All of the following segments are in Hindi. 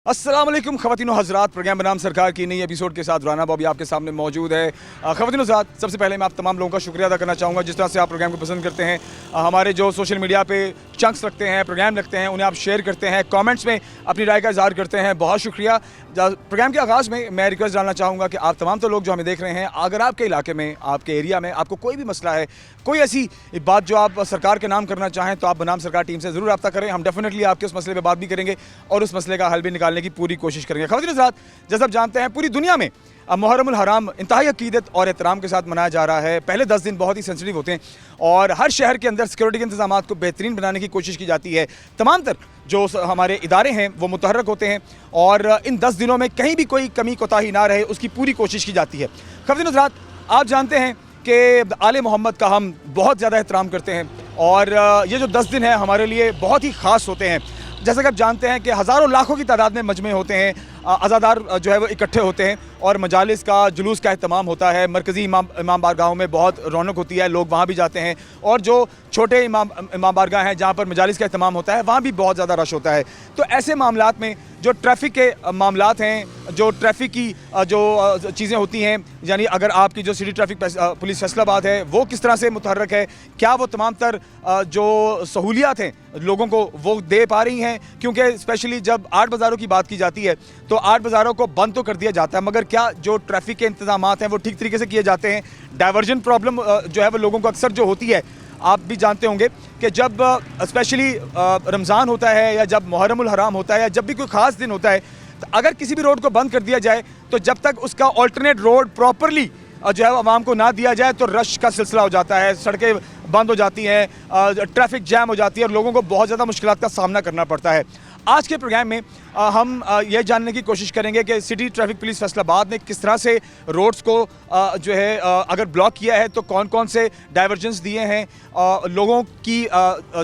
अस्सलाम वालेकुम ख़वातीनो हज़रात, प्रोग्राम बनाम सरकार की नई एपिसोड के साथ राना बॉबी आपके सामने मौजूद है। ख़वातीनो हज़रात, सबसे पहले मैं आप तमाम लोगों का शुक्रिया अदा करना चाहूँगा जिस तरह से आप प्रोग्राम को पसंद करते हैं। हमारे जो सोशल मीडिया पे चंक्स रखते हैं, प्रोग्राम रखते हैं, उन्हें आप शेयर करते हैं, कमेंट्स में अपनी राय का इज़हार करते हैं, बहुत शुक्रिया। प्रोग्राम के आगाज़ में मैं रिक्वेस्ट डालना चाहूँगा कि आप तमाम तो लोग जो हमें देख रहे हैं, अगर आपके इलाके में, आपके एरिया में आपको कोई भी मसला है, कोई ऐसी बात जो आप सरकार के नाम करना चाहें, तो आप बनाम सरकार टीम से ज़रूर रब्ता करें। हम डेफिनेटली आपके उस मसले पर बात भी करेंगे और उस मसले का हल भी निकालने की पूरी कोशिश करेंगे। ख़वातीन हज़रात, जैसा आप जानते हैं, पूरी दुनिया में मुहर्रमुल हराम इंतहाई अकीदत और एहतराम के साथ मनाया जा रहा है। पहले 10 दिन बहुत ही सेंसिटिव होते हैं और हर शहर के अंदर सिक्योरिटी के इंतजाम को बेहतरीन बनाने की कोशिश की जाती है। तमाम तर जो हमारे इदारे हैं वो मुतहर्रक होते हैं और इन 10 दिनों में कहीं भी कोई कमी कोताही ना रहे, उसकी पूरी कोशिश की जाती है। ख़वातीन हज़रात, आप जानते हैं कि आले मोहम्मद का हम बहुत ज़्यादा एहतराम करते हैं और ये जो 10 दिन हैं हमारे लिए बहुत ही ख़ास होते हैं। जैसा कि आप जानते हैं कि हज़ारों लाखों की तादाद में मजमे होते हैं, अज़ादार जो है वो इकट्ठे होते हैं और मजालिस का जुलूस का एहतमाम होता है। मरकज़ी इमाम बारगाहों में बहुत रौनक होती है, लोग वहाँ भी जाते हैं और जो छोटे इमाम बारगाह हैं जहाँ पर मजालिस का एहतमाम होता है, वहाँ भी बहुत ज़्यादा रश होता है। तो ऐसे मामलात में जो ट्रैफ़िक के मामलात हैं, जो ट्रैफ़िक की जो चीज़ें होती हैं, यानी अगर आपकी जो सिटी ट्रैफ़िक पुलिस फैसलाबाद है वो किस तरह से मुतहर्रक है, क्या वो तमाम तर जो सहूलियात हैं लोगों को वो दे पा रही हैं, क्योंकि स्पेशली जब 8 बाज़ारों की बात की जाती है तो 8 बाज़ारों को बंद तो कर दिया जाता है, मगर क्या जो ट्रैफ़िक के इंतज़ामात हैं वो ठीक तरीके से किए जाते हैं? डाइवर्जन प्रॉब्लम जो है वो लोगों को अक्सर जो होती है, आप भी जानते होंगे कि जब स्पेशली रमज़ान होता है या जब मुहर्रमुल हराम होता है या जब भी कोई ख़ास दिन होता है, तो अगर किसी भी रोड को बंद कर दिया जाए तो जब तक उसका ऑल्टरनेट रोड प्रॉपरली जो है आवाम को ना दिया जाए तो रश का सिलसिला हो जाता है, सड़कें बंद हो जाती हैं, ट्रैफिक जैम हो जाती है और लोगों को बहुत ज़्यादा मुश्किलात का सामना करना पड़ता है। आज के प्रोग्राम में हम ये जानने की कोशिश करेंगे कि सिटी ट्रैफिक पुलिस फैसलाबाद ने किस तरह से रोड्स को जो है अगर ब्लॉक किया है तो कौन कौन से डाइवर्जेंस दिए हैं, लोगों की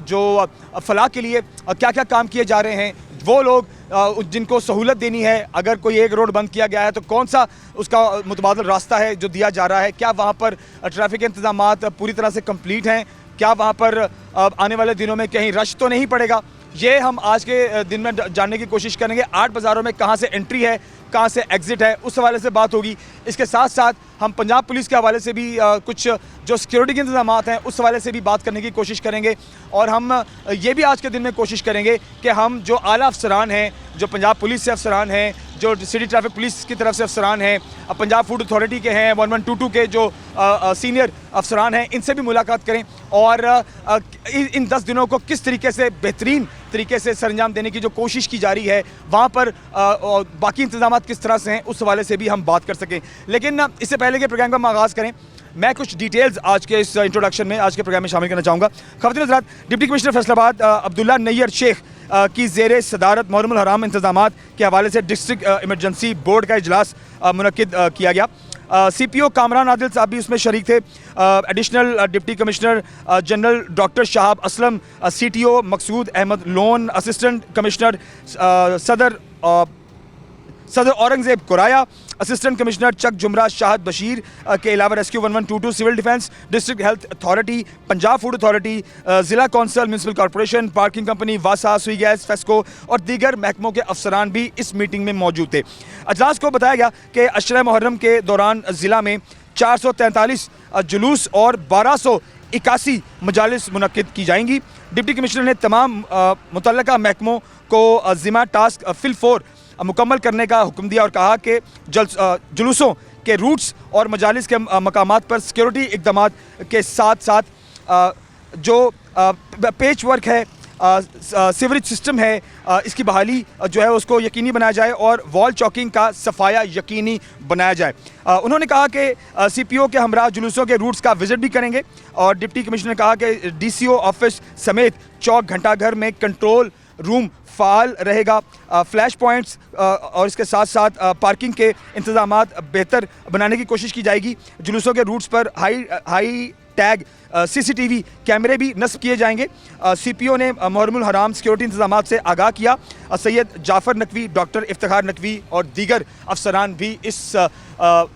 जो फलाह के लिए क्या क्या काम किए जा रहे हैं, वो लोग जिनको सहूलत देनी है, अगर कोई एक रोड बंद किया गया है तो कौन सा उसका मुतबादल रास्ता है जो दिया जा रहा है, क्या वहाँ पर ट्रैफिक के इंतजामात पूरी तरह से कंप्लीट हैं, क्या वहाँ पर आने वाले दिनों में कहीं रश तो नहीं पड़ेगा, ये हम आज के दिन में जानने की कोशिश करेंगे। 8 बाज़ारों में कहाँ से एंट्री है, कहाँ से एग्ज़िट है, उस हवाले से बात होगी। इसके साथ साथ हम पंजाब पुलिस के हवाले से भी कुछ जो सिक्योरिटी के इंतजामात हैं उस हवाले से भी बात करने की कोशिश करेंगे और हम ये भी आज के दिन में कोशिश करेंगे कि हम जो आला अफसरान हैं, जो पंजाब पुलिस से अफसरान हैं, जो सिटी ट्रैफिक पुलिस की तरफ से अफसरान हैं, पंजाब फूड अथॉरिटी के हैं, 1122 के जो सीनियर अफसरान हैं, इनसे भी मुलाकात करें और इन 10 दिनों को किस तरीके से बेहतरीन तरीके से सरंजाम देने की जो कोशिश की जा रही है, वहाँ पर बाकी इंतजामात किस तरह से हैं, उस हवाले से भी हम बात कर सकें। लेकिन इससे पहले के प्रोग्राम का हम आगाज़ करें, मैं कुछ डिटेल्स आज के इस इंट्रोडक्शन में, आज के प्रोग्राम में शामिल करना चाहूँगा। ख़वातीन हज़रात, डिप्टी कमिश्नर फैसलाबाद अब्दुल्ला नैयर शेख की ज़ेरे सदारत मुहर्रमुल हराम इंतजामात के हवाले से डिस्ट्रिक्ट इमरजेंसी बोर्ड का इजलास मुनक्किद किया गया। CPO कामरान आदिल साहब भी उसमें शरीक थे। Additional deputy commissioner general doctor Shahab Aslam, CTO Maqsood Ahmad Lone, assistant commissioner Sadar Aurangzeb Kuraya, assistant commissioner Chak Jhumra Shahid Bashir के अलावा rescue 1122, civil defence, district health authority, Punjab food authority, ज़िला council, municipal corporation, parking company, वासा, सुई गैस, फेस्को और दीगर महकमों के अफसरान भी इस मीटिंग में मौजूद थे। अजलास को बताया गया कि अशरा मुहर्रम के दौरान ज़िला में 443 जुलूस और 1281 मजालिस मुनक्किद की जाएंगी। डिप्टी कमिश्नर ने तमाम मुतल्लका महकमों को ज़िम्मा टास्क फिल-4 मुकम्मल करने का हुक्म दिया और कहा कि जुलूसों के रूट्स और मजालिस के मकामात पर सिक्योरिटी इक़दामात के साथ साथ जो पेच वर्क है, सीवरेज सिस्टम है, इसकी बहाली जो है उसको यकीनी बनाया जाए और वॉल चॉकिंग का सफाया यकीनी बनाया जाए। उन्होंने कहा कि CPO के हमरा जुलूसों के रूट्स का विज़िट भी करेंगे और डिप्टी कमिश्नर ने कहा कि DCO ऑफिस समेत चौक घंटाघर में कंट्रोल रूम फ़ाल रहेगा। फ्लैश पॉइंट्स और इसके साथ साथ पार्किंग के इंतज़ामात बेहतर बनाने की कोशिश की जाएगी। जुलूसों के रूट्स पर हाई टैग CCTV कैमरे भी नस्ब किए जाएंगे। CPO ने मुहर्रमुल हराम सिक्योरिटी इंतजाम से आगाह किया। सैयद जाफ़र नकवी, डॉक्टर इफ्तिखार नकवी और दीगर अफसरान भी इस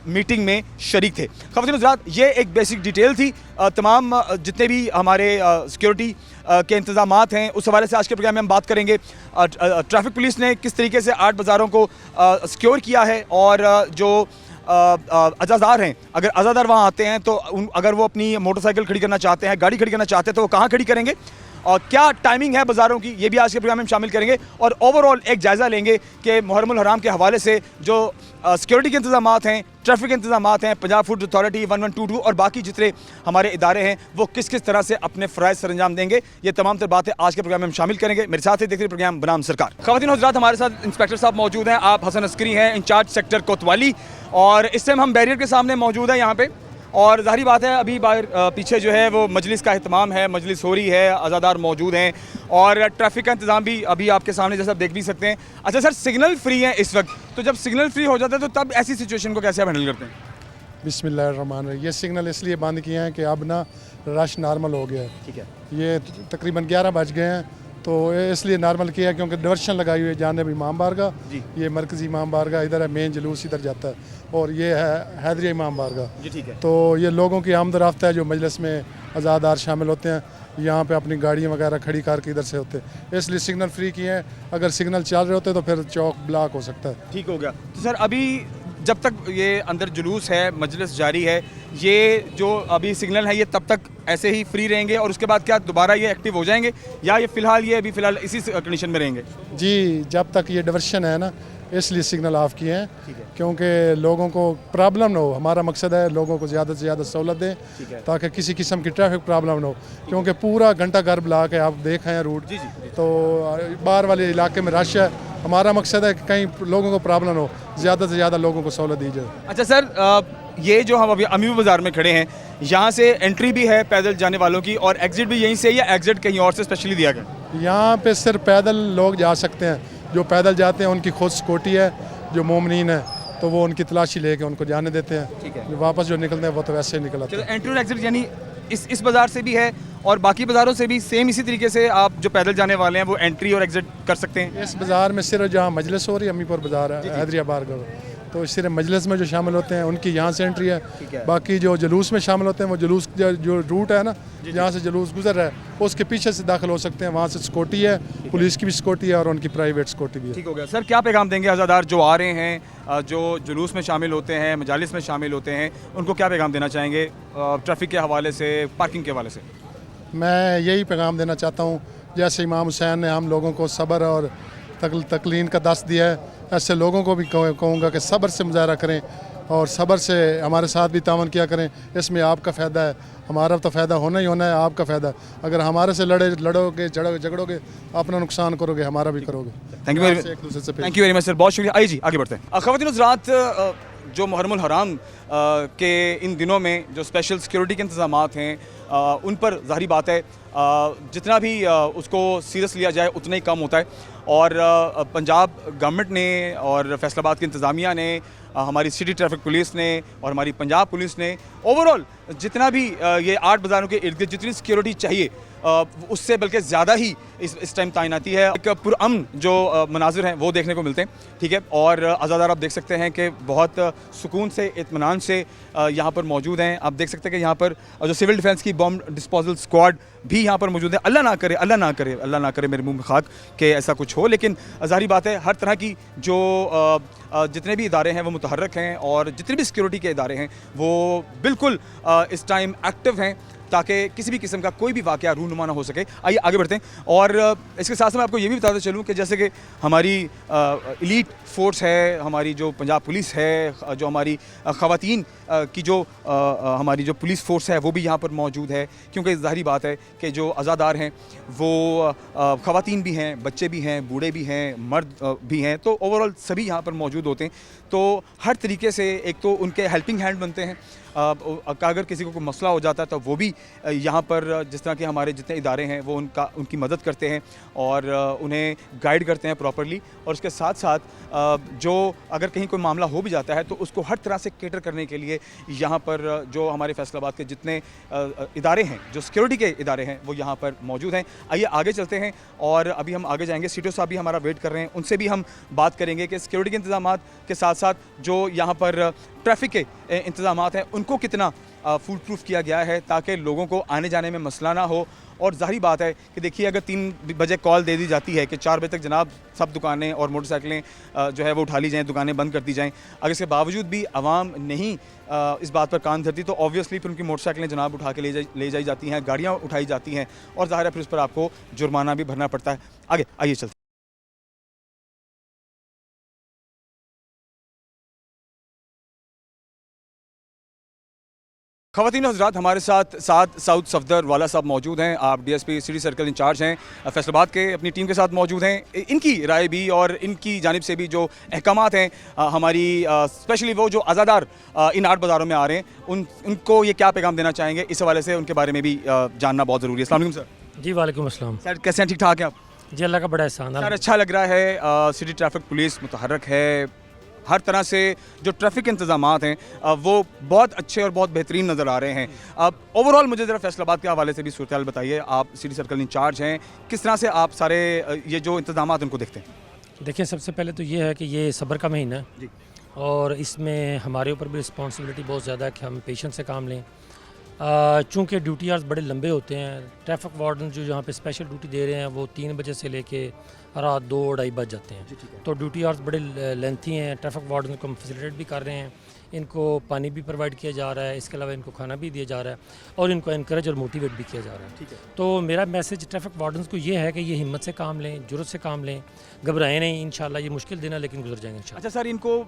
मीटिंग में शरीक थे। ख़वातीन हज़रात, ये एक बेसिक डिटेल थी। तमाम जितने भी हमारे सिक्योरिटी के इंतज़ामात हैं उस हवाले से आज के प्रोग्राम में हम बात करेंगे। ट्रैफिक पुलिस ने किस तरीके से 8 बाज़ारों को सिक्योर किया है और जो अज़ादार हैं, अगर अज़ादार वहाँ आते हैं तो अगर वो अपनी मोटरसाइकिल खड़ी करना चाहते हैं, गाड़ी खड़ी करना चाहते हैं तो वो कहाँ खड़ी करेंगे और क्या टाइमिंग है बाज़ारों की, ये भी आज के प्रोग्राम में शामिल करेंगे। और ओवरऑल एक जायज़ा लेंगे कि मुहर्रमुल हराम के हवाले से जो सिक्योरिटी के इंतजामात हैं, ट्रैफिक के इंतजामात हैं, पंजाब फूड अथॉरिटी 1122 और बाकी जितने हमारे इदारे हैं वो किस किस तरह से अपने फ़राइज़ सरअंजाम देंगे, ये तमाम तर बातें आज के प्रोग्राम में हम शामिल करेंगे। मेरे साथ ही देखिए प्रोग्राम बनाम सरकार। ख़वातीन हज़रात, हमारे साथ इंस्पेक्टर साहब मौजूद हैं। आप हसन अस्करी हैं, इंचार्ज सेक्टर कोतवाली, और इस टाइम हम बैरियर के सामने मौजूद हैं यहाँ पे। और ज़ाहिर बात है अभी बाहर पीछे जो है वो मजलिस का एहतमाम है, मजलिस हो रही है, अज़ादार मौजूद हैं और ट्रैफिक का इंतज़ाम भी अभी आपके सामने जैसा आप देख भी सकते हैं। अच्छा सर, सिग्नल फ्री है इस वक्त, तो जब सिग्नल फ्री हो जाता है तो तब ऐसी सिचुएशन को कैसे आप हैंडल करते हैं? बिस्मिल्लाहिर्रहमानिर्रहीम। ये सिग्नल इसलिए बंद किए हैं कि अब ना रश नॉर्मल हो गया है। ठीक है, ये तकरीबन 11 बज गए हैं तो इसलिए नॉर्मल किया है क्योंकि डिवर्शन लगाई हुई है जानिब इमाम बारगाह। ये मरकज़ी इमाम बारगाह इधर है, मेन जुलूस इधर जाता है, और ये है हैदरिया इमाम बारगाह। जी ठीक है। तो ये लोगों की आमदरफ्त है जो मजलिस में अज़ादार शामिल होते हैं, यहाँ पे अपनी गाड़ियाँ वगैरह खड़ी करके इधर से होते हैं, इसलिए सिग्नल फ्री किए हैं। अगर सिग्नल चल रहे होते तो फिर चौक ब्लॉक हो सकता है। ठीक हो गया। तो सर अभी जब तक ये अंदर जुलूस है, मजलिस जारी है, ये जो अभी सिग्नल है ये तब तक ऐसे ही फ्री रहेंगे और उसके बाद क्या दोबारा ये एक्टिव हो जाएंगे या ये अभी फ़िलहाल इसी कंडीशन में रहेंगे? जी, जब तक ये डिवर्शन है ना इसलिए सिग्नल ऑफ किए हैं, क्योंकि लोगों को प्रॉब्लम ना हो। हमारा मकसद है लोगों को ज़्यादा से ज़्यादा सहूलत दें ताकि किसी किस्म की ट्रैफिक प्रॉब्लम ना हो, क्योंकि पूरा घंटा घर ब्लॉक है, आप देख हैं रूट। तो बाहर वाले इलाके में रश है। हमारा मकसद है कि कहीं लोगों को प्रॉब्लम हो, ज़्यादा से ज़्यादा लोगों को सहूलत दी जाए। अच्छा सर, ये जो हम अभी अमीर बाज़ार में खड़े हैं, यहाँ से एंट्री भी है पैदल जाने वालों की और एग्ज़िट भी यहीं से या एग्ज़िट कहीं और से स्पेशली दिया गया? यहाँ पे सिर्फ पैदल लोग जा सकते हैं, जो पैदल जाते हैं उनकी खुद सिक्योरिटी है, जो मोमिनीन है तो वो उनकी तलाशी लेके उनको जाने देते हैं। ठीक है। वापस जो निकलते हैं वो तो वैसे ही निकल आते हैं। एंट्री और एग्ज़िट यानी इस बाज़ार से भी है और बाकी बाज़ारों से भी सेम इसी तरीके से आप जो पैदल जाने वाले हैं वो एंट्री और एग्ज़िट कर सकते हैं? इस बाज़ार में सिर्फ जहाँ मजलिस हो रही है, अमीपुर बाज़ार है, हैदरिया बारगाह, तो सिर्फ मजलिस में जो शामिल होते हैं उनकी यहाँ से एंट्री है। बाकी जो जुलूस में शामिल होते हैं वो जुलूस जो रूट है ना जहाँ से जुलूस गुजर रहा है उसके पीछे से दाखिल हो सकते हैं। वहाँ से सिक्योरिटी है, पुलिस की भी सिक्योरिटी है और उनकी प्राइवेट सिक्योरिटी भी है। ठीक हो गया। सर क्या पैगाम देंगे अज़ादार जो आ रहे हैं, जो जुलूस में शामिल होते हैं, मजालिस में शामिल होते हैं, उनको क्या पैगाम देना चाहेंगे ट्रैफिक के हवाले से, पार्किंग के हवाले से? मैं यही पैगाम देना चाहता हूँ, जैसे इमाम हुसैन ने हम लोगों को सब्र और तकलीन का दर्स दिया है, ऐसे लोगों को भी कहूँगा कि सब्र से मुजाहरा करें और सब्र से हमारे साथ भी तावन किया करें। इसमें आपका फ़ायदा है, हमारा तो फ़ायदा होना ही होना है, आपका फ़ायदा। अगर हमारे से लड़ोगे झगड़ोगे, अपना नुकसान करोगे, हमारा भी करोगे। Thank you very much sir, बहुत शुक्रिया। आइए जी आगे बढ़ते हैं। ख़वातीन हज़रात, जो मुहर्रमुल हराम के इन दिनों में जो स्पेशल सिक्योरिटी के इंतज़ामात हैं उन पर ज़ाहिर बात है जितना भी उसको सीरियस लिया जाए उतना ही कम होता है। और पंजाब गवर्नमेंट ने और फैसलाबाद की इंतज़ामिया ने, हमारी सिटी ट्रैफिक पुलिस ने और हमारी पंजाब पुलिस ने ओवरऑल जितना भी ये 8 बाज़ारों के इर्द गिर्द जितनी सिक्योरिटी चाहिए उससे बल्कि ज़्यादा ही इस टाइम तैनाती है। एक पुरअमन जो मनाजिर हैं वो देखने को मिलते हैं। ठीक है, और अज़ादार आप देख सकते हैं कि बहुत सुकून से, इत्मीनान से यहाँ पर मौजूद हैं। आप देख सकते हैं कि यहाँ पर जो सिविल डिफेंस की बॉम्ब डिस्पोजल स्क्वाड भी यहाँ पर मौजूद है। अल्लाह ना करे, अल्लाह ना करे, अल्लाह ना करे मेरे मुँह में खाक कि ऐसा कुछ हो, लेकिन ज़ाहिर बात है हर तरह की जो जितने भी इदारे हैं वो मुतहर्रक हैं और जितने भी सिक्योरिटी के इदारे हैं वो बिल्कुल इस टाइम एक्टिव हैं ताकि किसी भी किस्म का कोई भी वाक़या रूनुमा ना हो सके। आइए आगे बढ़ते हैं। और इसके साथ साथ मैं आपको ये भी बताता चलूँ कि जैसे कि हमारी एलीट फोर्स है, हमारी जो पंजाब पुलिस है, जो हमारी ख़वातीन की जो हमारी जो पुलिस फोर्स है वो भी यहाँ पर मौजूद है, क्योंकि ज़ाहिर बात है कि जो अज़ादार हैं वो ख़वातीन भी हैं, बच्चे भी हैं, बूढ़े भी हैं, मर्द भी हैं, तो ओवरऑल सभी यहाँ पर मौजूद होते हैं। तो हर तरीके से एक तो उनके हेल्पिंग हैंड बनते हैं अगर किसी को कोई मसला हो जाता है तो वो भी यहाँ पर जिस तरह के हमारे जितने इदारे हैं वो उनकी मदद करते हैं और उन्हें गाइड करते हैं प्रॉपरली। और उसके साथ साथ जो अगर कहीं कोई मामला हो भी जाता है तो उसको हर तरह से केटर करने के लिए यहाँ पर जो हमारे फैसलाबाद के जितने इदारे हैं, जो सिक्योरिटी के इदारे हैं, वो यहाँ पर मौजूद हैं। आइए आगे चलते हैं और अभी हम आगे जाएंगे। सीटो साहब भी हमारा वेट कर रहे हैं, उनसे भी हम बात करेंगे कि सिक्योरिटी के इंतजाम के साथ साथ जो यहाँ पर ट्रैफिक के इंतजाम हैं उनको कितना फुल प्रूफ किया गया है ताकि लोगों को आने जाने में मसला ना हो। और ज़ाहिर बात है कि देखिए, अगर 3 बजे कॉल दे दी जाती है कि 4 बजे तक जनाब सब दुकानें और मोटरसाइकिलें जो है वो उठा ली जाएँ, दुकानें बंद कर दी जाएँ, अगर इसके बावजूद भी आवाम नहीं इस बात पर कान धरती तो ऑब्वियसली फिर उनकी मोटरसाइकिलें जनाब उठा के ले जाई जाती हैं, गाड़ियाँ उठाई जाती हैं और ज़ाहिर है फिर उस पर आपको जुर्माना भी भरना पड़ता है। आगे आइए चलते। ख़वातीन हज़रात, हमारे साथ साउथ सफदर वाला साहब मौजूद हैं। आप डीएसपी सिटी सर्कल इंचार्ज हैं फैसलाबाद के, अपनी टीम के साथ मौजूद हैं। इनकी राय भी और इनकी जानिब से भी जो अहकामात हैं हमारी स्पेशली वो जो आज़ादार इन आर्ट बाज़ारों में आ रहे हैं उनको ये क्या पैगाम देना चाहेंगे, इस हवाले से उनके बारे में भी जानना बहुत ज़रूरी है। अस्सलाम वालेकुम सर। जी वालेकुम अस्सलाम। सर कैसे हैं, ठीक ठाक हैं आप? जी अल्लाह का बड़ा एहसान है। सर अच्छा लग रहा है, सिटी ट्रैफिक पुलिस मुतहर्रक है, हर तरह से जो ट्रैफिक इंतजामात हैं वो बहुत अच्छे और बहुत बेहतरीन नज़र आ रहे हैं। अब ओवरऑल मुझे ज़रा फैसलाबाद के हवाले से भी सूरत हाल बताइए। आप सिटी सर्कल इंचार्ज हैं, किस तरह से आप सारे ये जो इंतजामात उनको देखते हैं? देखिए, सबसे पहले तो ये है कि ये सब्र का महीना है जी। और इसमें हमारे ऊपर भी रिस्पॉन्सिबिलिटी बहुत ज़्यादा है कि हम पेशेंस से काम लें। चूँकि ड्यूटी आवर्स बड़े लंबे होते हैं, ट्रैफिक वार्डन जो यहाँ पे स्पेशल ड्यूटी दे रहे हैं वो 3 बजे से लेके रात 2-2:30 बज जाते हैं। तो ड्यूटी आवर्स बड़े लेंथी हैं। ट्रैफिक वार्डन को हम फैसिलिटेट भी कर रहे हैं, इनको पानी भी प्रोवाइड किया जा रहा है, इसके अलावा इनको खाना भी दिया जा रहा है और इनको इनकरेज और मोटिवेट भी किया जा रहा है। ठीक है। तो मेरा मैसेज ट्रैफिक वार्डन्स को ये है कि ये हिम्मत से काम लें, जुर्रत से काम लें, घबराएं नहीं। इंशाल्लाह ये मुश्किल दिन है लेकिन गुजर जाएंगे इंशाल्लाह। अच्छा सर, इनको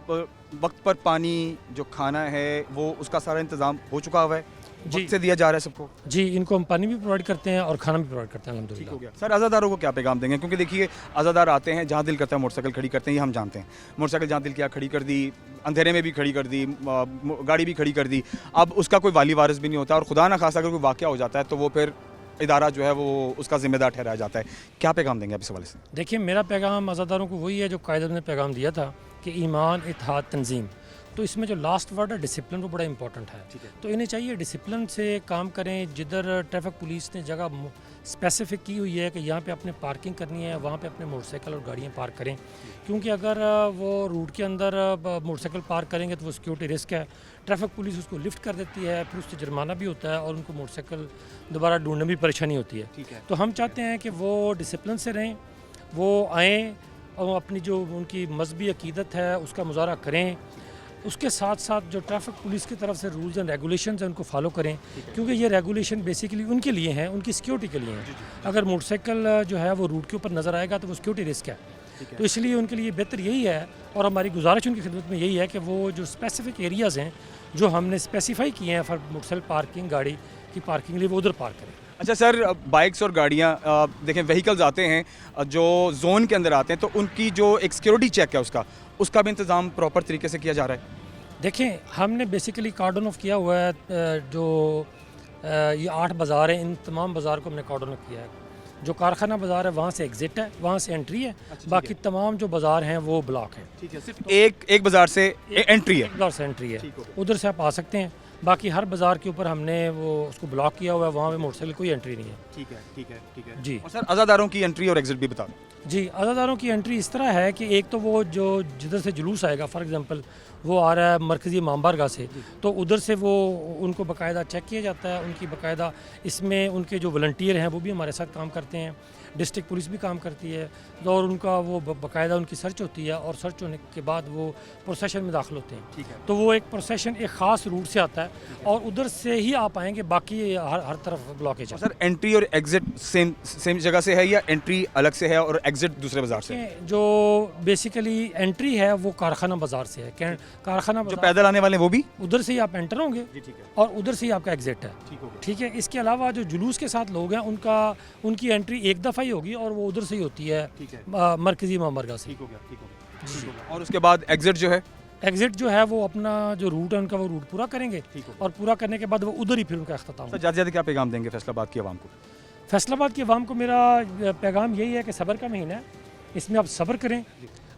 वक्त पर पानी जो खाना है वो उसका सारा इंतज़ाम हो चुका हुआ है, वक्त से दिया जा रहा है सबको? जी, इनको हम पानी भी प्रोवाइड करते हैं और खाना भी प्रोवाइड करते हैं ठीक हो अल्हम्दुलिल्लाह। गया। सर आज़ादारों को क्या पैगाम देंगे? क्योंकि देखिए, आज़ादार आते हैं, जहाँ दिल करता है मोटरसाइकिल खड़ी करते हैं, ये हम जानते हैं। मोटरसाइकिल जहाँ दिल किया खड़ी कर दी, अंधेरे में भी खड़ी कर दी, गाड़ी भी खड़ी कर दी। अब उसका कोई वाली वारिस भी नहीं होता और खुदा ना खासा अगर कोई वाक़या हो जाता है तो वो फिर इदारा जो है वो उसका ज़िम्मेदार ठहराया जाता है। क्या पैगाम देंगे आप इस हवाले से? देखिए, मेरा पैगाम आज़ादारों को वही है जो कायदे ने पैगाम दिया था कि ईमान, इत्तेहाद, तंजीम। तो इसमें जो लास्ट वर्ड है डिसिप्लिन, वो बड़ा इंपॉर्टेंट है। तो इन्हें चाहिए डिसिप्लिन से काम करें। जिधर ट्रैफिक पुलिस ने जगह स्पेसिफिक की हुई है कि यहाँ पे अपने पार्किंग करनी है, वहाँ पे अपने मोटरसाइकिल और गाड़ियाँ पार्क करें, क्योंकि अगर वो रूट के अंदर मोटरसाइकिल पार्क करेंगे तो वो सिक्योरिटी रिस्क है। ट्रैफिक पुलिस उसको लिफ्ट कर देती है, फिर उससे जुर्माना भी होता है और उनको मोटरसाइकिल दोबारा ढूंढने में भी परेशानी होती है। ठीक है। तो हम चाहते हैं कि वो डिसिप्लिन से रहें, वो आएँ और अपनी जो उनकी मजहबी अकीदत है उसका मुजाहरा करें। उसके साथ साथ जो ट्रैफिक पुलिस की तरफ से रूल्स एंड रेगुलेशंस हैं उनको फॉलो करें, क्योंकि ये रेगुलेशन बेसिकली उनके लिए हैं, उनकी सिक्योरिटी के लिए हैं। अगर मोटरसाइकिल जो है वो रूट के ऊपर नज़र आएगा तो वो सिक्योरिटी रिस्क है। तो इसलिए उनके लिए बेहतर यही है और हमारी गुजारिश उनकी खिदमत में यही है कि वो जो स्पेसिफिक एरियाज़ हैं जो हमने स्पेसिफाई किए हैं फॉर मोटरसाइकिल पार्किंग, गाड़ी की पार्किंग लिए, वो उधर पार्क करें। अच्छा सर, बाइक्स और गाड़ियाँ देखें, व्हीकल्स आते हैं जो जोन के अंदर आते हैं तो उनकी जो एक सिक्योरिटी चेक है उसका भी इंतज़ाम प्रॉपर तरीके से किया जा रहा है? देखें, हमने बेसिकली कार्डन ऑफ किया हुआ है। जो ये 8 बाज़ार हैं, इन तमाम बाज़ार को हमने कार्डन ऑफ किया है। जो कारखाना बाज़ार है वहाँ से एग्जिट है, वहाँ से एंट्री है। बाकी तमाम जो बाज़ार हैं वो ब्लॉक है। ठीक है, सिर्फ एक बाज़ार से एंट्री है? बाज़ार से एंट्री है, उधर से आप आ सकते हैं। बाकी हर बाज़ार के ऊपर हमने वो उसको ब्लॉक किया हुआ है, वहाँ पे मोटरसाइकिल कोई एंट्री नहीं है। ठीक है जी। और सर आज़ादारों की एंट्री और एग्जिट भी बता दो। जी, आज़ादारों की एंट्री इस तरह है कि एक तो वो जो जिधर से जुलूस आएगा, फॉर एग्जांपल वो आ रहा है मरकज़ी इमाम बारगाह से, तो उधर से वो उनको बाकायदा चेक किया जाता है। उनकी बाकायदा इसमें उनके जो वॉलंटियर हैं वो भी हमारे साथ काम करते हैं, डिस्ट्रिक्ट पुलिस भी काम करती है और उनका वो बाकायदा उनकी सर्च होती है और सर्च होने के बाद वो प्रोसेशन में दाखिल होते हैं। ठीक है। तो वो एक प्रोसेशन एक ख़ास रूट से आता है और उधर से ही आप आएंगे, बाकी हर तरफ ब्लॉकेज है। सर एंट्री और एग्जिट सेम जगह से है या एंट्री अलग से है और एग्जिट दूसरे बाज़ार से? जो बेसिकली एंट्री है वो कारखाना बाज़ार से है। कारखाना जो पैदल आने वाले हैं वो भी उधर से ही आप एंटर होंगे और उधर से ही आपका एग्जिट है। ठीक है। इसके अलावा जो जुलूस के साथ लोग हैं उनकी एंट्री एक दफ़ा ही होगी और वो उधर से ही होती है, मरकज़ी इमाम बारगाह से। ठीक हो गया। और उसके बाद एग्जिट जो है एग्ज़िट जो है वो अपना जो रूट है उनका वो रूट पूरा करेंगे और पूरा करने के बाद वो उधर ही फिर उनका अख्ताम सर ज़्यादा से ज़्यादा क्या पैगाम देंगे फैसलाबाद की आवाम को? फैसलाबाद की आवाम को मेरा पैगाम यही है कि सब्र का महीना है, इसमें आप सब्र करें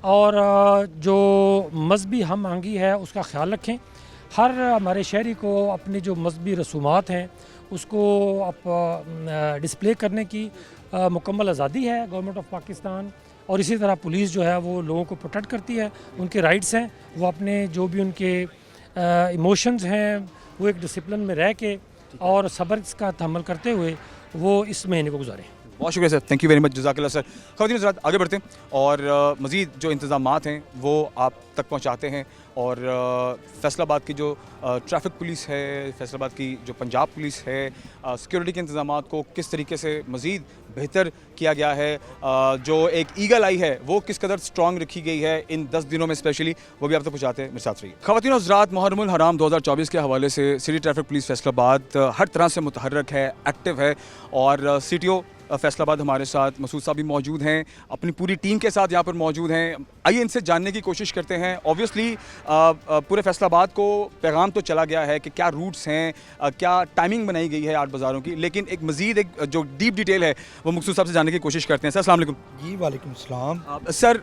और जो मजहबी हम आहंगी है उसका ख्याल रखें। हर हमारे शहरी को अपनी जो मजहबी रसूमात हैं उसको आप डिस्प्ले करने की मुकम्मल आज़ादी है गवर्नमेंट ऑफ पाकिस्तान, और इसी तरह पुलिस जो है वो लोगों को प्रोटेक्ट करती है, उनके राइट्स हैं, वो अपने जो भी उनके इमोशंस हैं वो एक डिसिप्लिन में रह के और सब्र का तहम्मुल करते हुए वो इस महीने को गुजारें। बहुत शुक्रिया sir, thank you very much, जज़ाकल्लाह सर। ख़वातीन हज़रात आगे बढ़ते हैं और मज़ीद जो इंतज़ामात हैं वो आप तक पहुँचाते हैं और फैसलाबाद की जो ट्रैफिक पुलिस है, फैसलाबाद की जो पंजाब पुलिस है, सिक्योरिटी के इंतज़ामात को किस तरीके से मज़ीद बेहतर किया गया है, जो एक ईगल आई है वो किस कदर स्ट्रॉन्ग रखी गई है इन 10 दिनों में स्पेशली, वो भी आप तक पहुँचाते हैं। मेरे साथ रहिए। ख़वातीन हज़रात, मुहर्रमुल हराम 2024 के हवाले से सिटी ट्रैफिक पुलिस फैसलाबाद हर तरह से मुतहर्रक है, एक्टिव है और CTO फैसलाबाद हमारे साथ मसूद साहब भी मौजूद हैं, अपनी पूरी टीम के साथ यहाँ पर मौजूद हैं। आइए इनसे जानने की कोशिश करते हैं। ऑब्वियसली पूरे फैसलाबाद को पैगाम तो चला गया है कि क्या रूट्स हैं, क्या टाइमिंग बनाई गई है 8 बाज़ारों की, लेकिन एक मज़ीद एक जो डीप डिटेल है वो मकसूद साहब से जानने की कोशिश करते हैं। सर अस्सलाम वालेकुम। जी वालेकुम सलाम। सर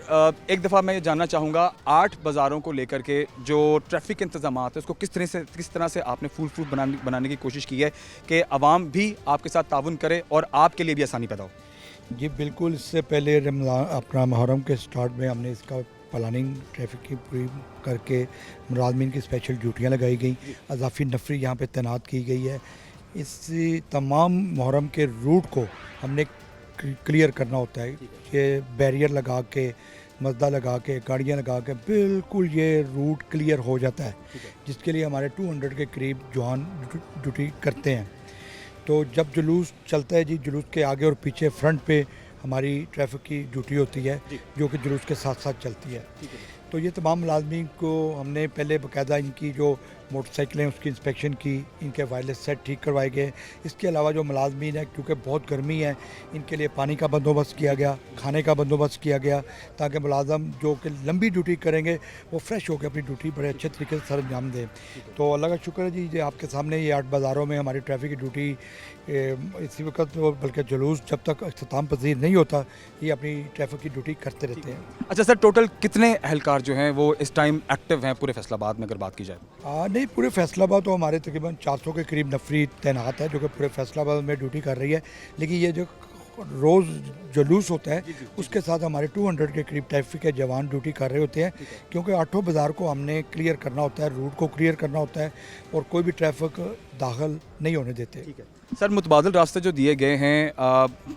एक दफ़ा मैं ये जानना चाहूँगा 8 बाज़ारों को लेकर के जो ट्रैफिक के इंतज़ामात है उसको किस तरह से आपने फूल प्रूफ बनाने की कोशिश की है कि आवाम भी आपके साथ ताउन करे और आपके लिए भी आसानी पैदा हो? जी बिल्कुल, इससे पहले रमज़ान अपना मुहर्रम के स्टार्ट में हमने इसका प्लानिंग ट्रैफिक की पूरी करके मुलाज़मीन की स्पेशल ड्यूटियाँ लगाई गई, अज़ाफ़ी नफरी यहाँ पे तैनात की गई है। इस तमाम मुहर्रम के रूट को हमने क्लियर करना होता है, ये बैरियर लगा के, मसदा लगा के, गाड़ियाँ लगा के बिल्कुल ये रूट क्लियर हो जाता है, जिसके लिए हमारे 200 के करीब जवान ड्यूटी करते हैं। तो जब जुलूस चलता है जी, जुलूस के आगे और पीछे फ्रंट पे हमारी ट्रैफिक की ड्यूटी होती है जो कि जुलूस के साथ साथ चलती है। तो ये तमाम मुलाज़मीन को हमने पहले बाकायदा इनकी जो मोटरसाइकिलें उसकी इंस्पेक्शन की, इनके वायरलेस सेट ठीक करवाए गए। इसके अलावा जो मुलाज़मीन है, क्योंकि बहुत गर्मी है, इनके लिए पानी का बंदोबस्त किया गया, खाने का बंदोबस्त किया गया, ताकि मुलाज़म जो कि लंबी ड्यूटी करेंगे वो फ्रेश होकर अपनी ड्यूटी बड़े अच्छे तरीके से सर अंजाम दें। तो अल्लाह का शुक्र है जी, ये आपके सामने ये 8 बाज़ारों में हमारी ट्रैफिक की ड्यूटी इसी वक्त, बल्कि जुलूस जब तक अख्ताम पजीर नहीं होता, ये अपनी ट्रैफिक की ड्यूटी करते रहते हैं। अच्छा सर, टोटल कितने एहलकार जो हैं वो इस टाइम एक्टिव हैं पूरे फैसलाबाद में अगर बात की जाए? नहीं, पूरे फैसलाबाद तो हमारे तकरीबन 400 के करीब नफरी तैनात है जो कि पूरे फैसलाबाद में ड्यूटी कर रही है। लेकिन ये जो रोज़ जुलूस होता है उसके साथ हमारे 200 के करीब ट्रैफिक के जवान ड्यूटी कर रहे होते हैं, क्योंकि 8 बाज़ार को हमने क्लियर करना होता है, रूट को क्लियर करना होता है और कोई भी ट्रैफिक दाखिल नहीं होने देते। सर मुतबादिल रास्ते जो दिए गए हैं,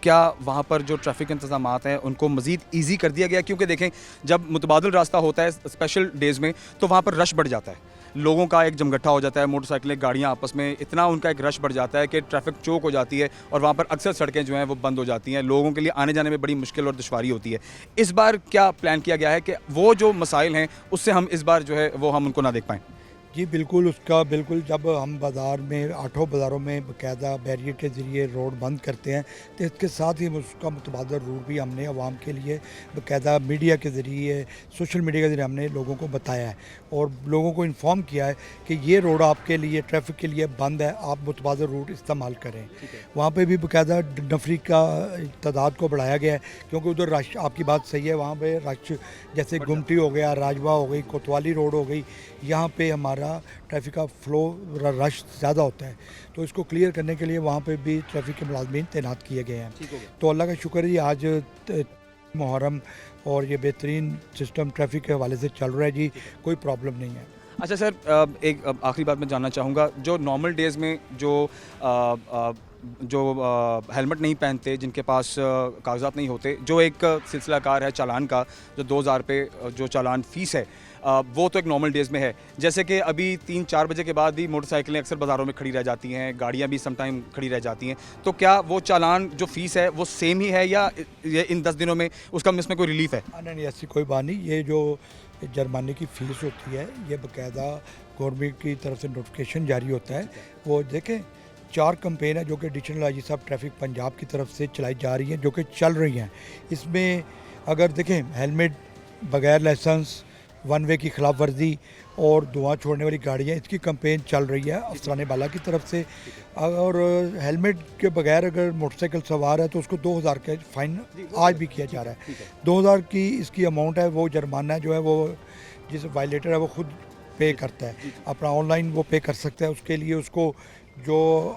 क्या वहाँ पर जो ट्रैफिक इंतज़ामात हैं उनको मज़ीद ईजी कर दिया गया? क्योंकि देखें जब मुतबादिल रास्ता होता है स्पेशल डेज़ में तो वहाँ पर रश बढ़ जाता है, लोगों का एक जमघट्टा हो जाता है, मोटरसाइकिलें गाड़ियाँ आपस में, इतना उनका एक रश बढ़ जाता है कि ट्रैफिक चौक हो जाती है और वहाँ पर अक्सर सड़कें जो हैं वो बंद हो जाती हैं, लोगों के लिए आने जाने में बड़ी मुश्किल और दुश्वारी होती है। इस बार क्या प्लान किया गया है कि वो जो मसाइल हैं उससे हम इस बार जो है वो हम उनको ना देख पाएँ? जी बिल्कुल, उसका बिल्कुल जब हम बाज़ार में 8 बाज़ारों में बाकायदा बैरियर के ज़रिए रोड बंद करते हैं तो इसके साथ ही उसका मुतबादल रूट भी हमने आवाम के लिए बाकायदा मीडिया के ज़रिए, सोशल मीडिया के ज़रिए हमने लोगों को बताया है और लोगों को इन्फॉर्म किया है कि ये रोड आपके लिए ट्रैफिक के लिए बंद है, आप मुतबादल रूट इस्तेमाल करें। वहाँ पर भी बाकायदा नफरी का तादाद को बढ़ाया गया है, क्योंकि उधर रश, आपकी बात सही है, वहाँ पर रश जैसे गुमटी हो गया, राजवा हो गई, कोतवाली रोड हो गई, यहाँ पे हमारा ट्रैफिक का फ्लो रश ज़्यादा होता है। तो इसको क्लियर करने के लिए वहाँ पे भी ट्रैफिक के मुलाज़मीन तैनात किए गए हैं। तो अल्लाह का शुक्र है जी, आज मुहर्रम और ये बेहतरीन सिस्टम ट्रैफिक के हवाले से चल रहा है जी, कोई प्रॉब्लम नहीं है। अच्छा सर, एक आखिरी बात मैं जानना चाहूँगा, जो नॉर्मल डेज़ में जो हेलमेट नहीं पहनते, जिनके पास कागजात नहीं होते, जो एक सिलसिला कार है चालान का, जो 2000 पे जो चालान फ़ीस है, वो तो एक नॉर्मल डेज़ में है। जैसे कि अभी 3-4 बजे के बाद भी मोटरसाइकिलें अक्सर बाज़ारों में खड़ी रह जाती हैं, गाड़ियाँ भी सम टाइम खड़ी रह जाती हैं, तो क्या वो चालान जो फ़ीस है वो सेम ही है या ये इन 10 दिनों में उसका इसमें कोई रिलीफ है? नहीं, ऐसी कोई बात नहीं। ये जो जुर्माने की फ़ीस होती है ये बाकायदा गवर्नमेंट की तरफ से नोटिफिकेशन जारी होता है। वो देखें, 4 कैंपेन है जो कि एडिशनल आईजी साहब ट्रैफिक पंजाब की तरफ से चलाई जा रही हैं, जो कि चल रही हैं। इसमें अगर देखें, हेलमेट बगैर लाइसेंस वन वे की खिलाफ वर्जी और धुआं छोड़ने वाली गाड़ियाँ, इसकी कैंपेन चल रही है अफसरान बाला की तरफ से। और हेलमेट के बगैर अगर मोटरसाइकिल सवार है तो उसको 2000 का फ़ाइन आज भी किया जा रहा है। 2000 की इसकी अमाउंट है, वो जुर्माना जो है वो जिस वायलेटर है वो खुद पे करता है, अपना ऑनलाइन वो पे कर सकता है। उसके लिए उसको जो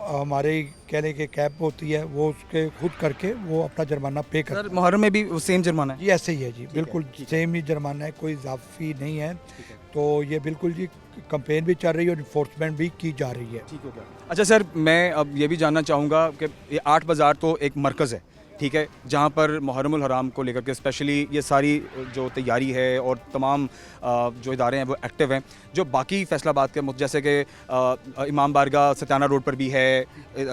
हमारे कहने के कैब होती है वो उसके खुद करके वो अपना जुर्माना पे करता सर मुहर्रम में भी सेम जुर्माना है? है। जी ऐसे ही है जी, बिल्कुल सेम ही जुर्माना है, कोई इजाफी नहीं है। तो ये बिल्कुल जी कंपेन भी चल रही है और इन्फोर्समेंट भी की जा रही है। अच्छा सर, मैं अब ये भी जानना चाहूँगा कि ये 8 बाज़ार तो एक मरकज़ है, ठीक है, जहाँ पर मुहर्रमुल हराम को लेकर के स्पेशली ये सारी जो तैयारी है और तमाम जो इदारे हैं वो एक्टिव हैं। जो बाकी फैसलाबाद के जैसे कि इमाम बारगाह सत्याना रोड पर भी है,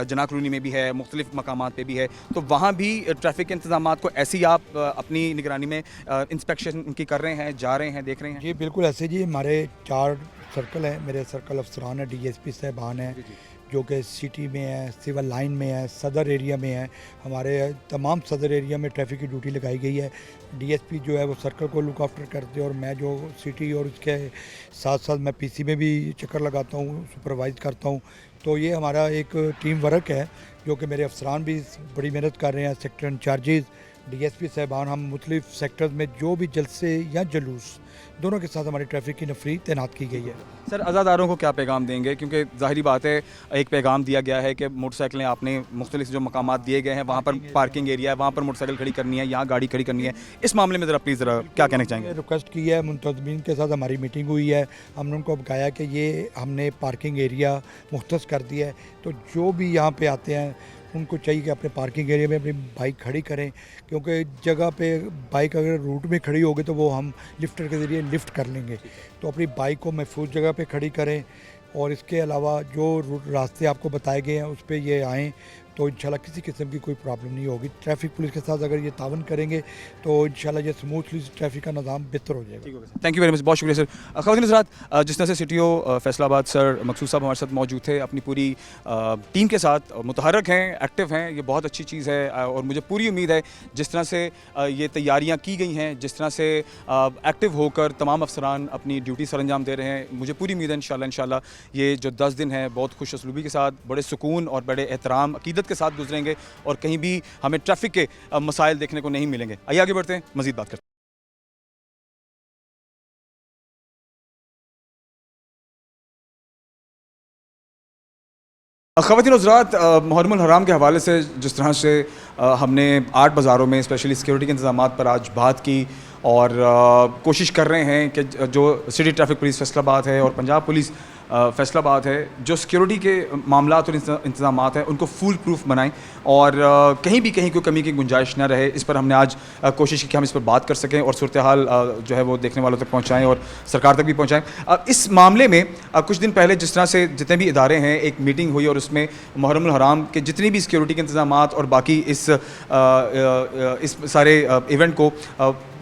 जना कॉलोनी में भी है, मुख्तलिफ मकामात पे भी है, तो वहाँ भी ट्रैफिक के इंतजामात को ऐसे ही आप अपनी निगरानी में इंस्पेक्शन उनकी कर रहे हैं, जा रहे हैं, देख रहे हैं? जी बिल्कुल ऐसे जी, हमारे 4 सर्कल हैं, मेरे सर्कल अफसरान है, DSP साहबान हैं जो कि सिटी में है, सिविल लाइन में है, सदर एरिया में है। हमारे तमाम सदर एरिया में ट्रैफिक की ड्यूटी लगाई गई है। DSP जो है वो सर्कल को लुक आफ्टर करते हैं और मैं जो सिटी और उसके साथ साथ मैं PC में भी चक्कर लगाता हूँ, सुपरवाइज करता हूँ। तो ये हमारा एक टीम वर्क है जो कि मेरे अफसरान भी बड़ी मेहनत कर रहे हैं, सेक्टर इंचार्जेस, DSP साहबान, हम मुख्तलिफ सेक्टर्स में जो भी जलसे या जुलूस दोनों के साथ हमारी ट्रैफिक की नफरी तैनात की गई है। सर अज़ादारों को क्या पैगाम देंगे, क्योंकि ज़ाहिरी बात है एक पैगाम दिया गया है कि मोटरसाइकिलें आपने मुख्तलिफ जो मकामात दिए गए हैं वहाँ पर पार्किंग एरिया है, वहाँ पर मोटरसाइकिल खड़ी करनी है, यहाँ गाड़ी खड़ी करनी है, इस मामले में ज़रा प्लीज़ ज़रा क्या कहना चाहेंगे? रिक्वेस्ट की है, मुंतज़मीन के साथ हमारी मीटिंग हुई है, हमने उनको बताया कि ये हमने पार्किंग एरिया मुख्तस कर दिया है, तो जो भी यहाँ पे आते हैं उनको चाहिए कि अपने पार्किंग एरिया में अपनी बाइक खड़ी करें, क्योंकि जगह पे बाइक अगर रूट में खड़ी होगी तो वो हम लिफ्टर के ज़रिए लिफ्ट कर लेंगे। तो अपनी बाइक को महफूज जगह पे खड़ी करें और इसके अलावा जो रास्ते आपको बताए गए हैं उस पर ये आएँ तो इंशाल्लाह किसी किस्म की कोई प्रॉब्लम नहीं होगी। ट्रैफिक पुलिस के साथ अगर ये तावन करेंगे तो इंशाल्लाह ये स्मूथली ट्रैफिक का निज़ाम बेहतर हो जाएगा। थैंक यू वेरी मच, बहुत शुक्रिया सर। ख़वातीन हज़रात, जिस तरह से CTO फैसलाबाद सर मकसूद साहब हमारे साथ मौजूद थे, अपनी पूरी टीम के साथ मुतहरक हैं, एक्टिव हैं, ये बहुत अच्छी चीज़ है और मुझे पूरी उम्मीद है जिस तरह से ये तैयारियाँ की गई हैं, जिस तरह से एक्टिव होकर तमाम अफसरान अपनी ड्यूटी सर अंजाम दे रहे हैं, मुझे पूरी उम्मीद है इंशाल्लाह ये जो 10 दिन हैं बहुत खुश असलूबी के साथ, बड़े सुकून और बड़े एहतराम अकीदत के साथ गुजरेंगे और कहीं भी हमें ट्रैफिक के मसाइल देखने को नहीं मिलेंगे। आइए आगे बढ़ते हैं, मज़ीद बात करते हैं। ख़वातीन हज़रात, मुहर्रमुल हराम के हवाले से जिस तरह से हमने 8 बाज़ारों में स्पेशली सिक्योरिटी के इंतज़ामात पर आज बात की और कोशिश कर रहे हैं कि जो सिटी ट्रैफिक पुलिस फैसलाबाद है और पंजाब पुलिस फैसलाबाद है, जो सिक्योरिटी के मामलात और इंतज़ामात हैं उनको फुल प्रूफ बनाएं और कहीं भी कहीं कोई कमी की गुंजाइश न रहे। इस पर हमने आज कोशिश की कि हम इस पर बात कर सकें और सूरत हाल जो है वो देखने वालों तक पहुँचाएँ और सरकार तक भी पहुँचाएँ। इस मामले में कुछ दिन पहले जिस तरह से जितने भी इदारे हैं एक मीटिंग हुई और उसमें मुहर्रमुल हराम के जितनी भी सिक्योरिटी के इंतज़ामात और बाकी इस सारे इवेंट को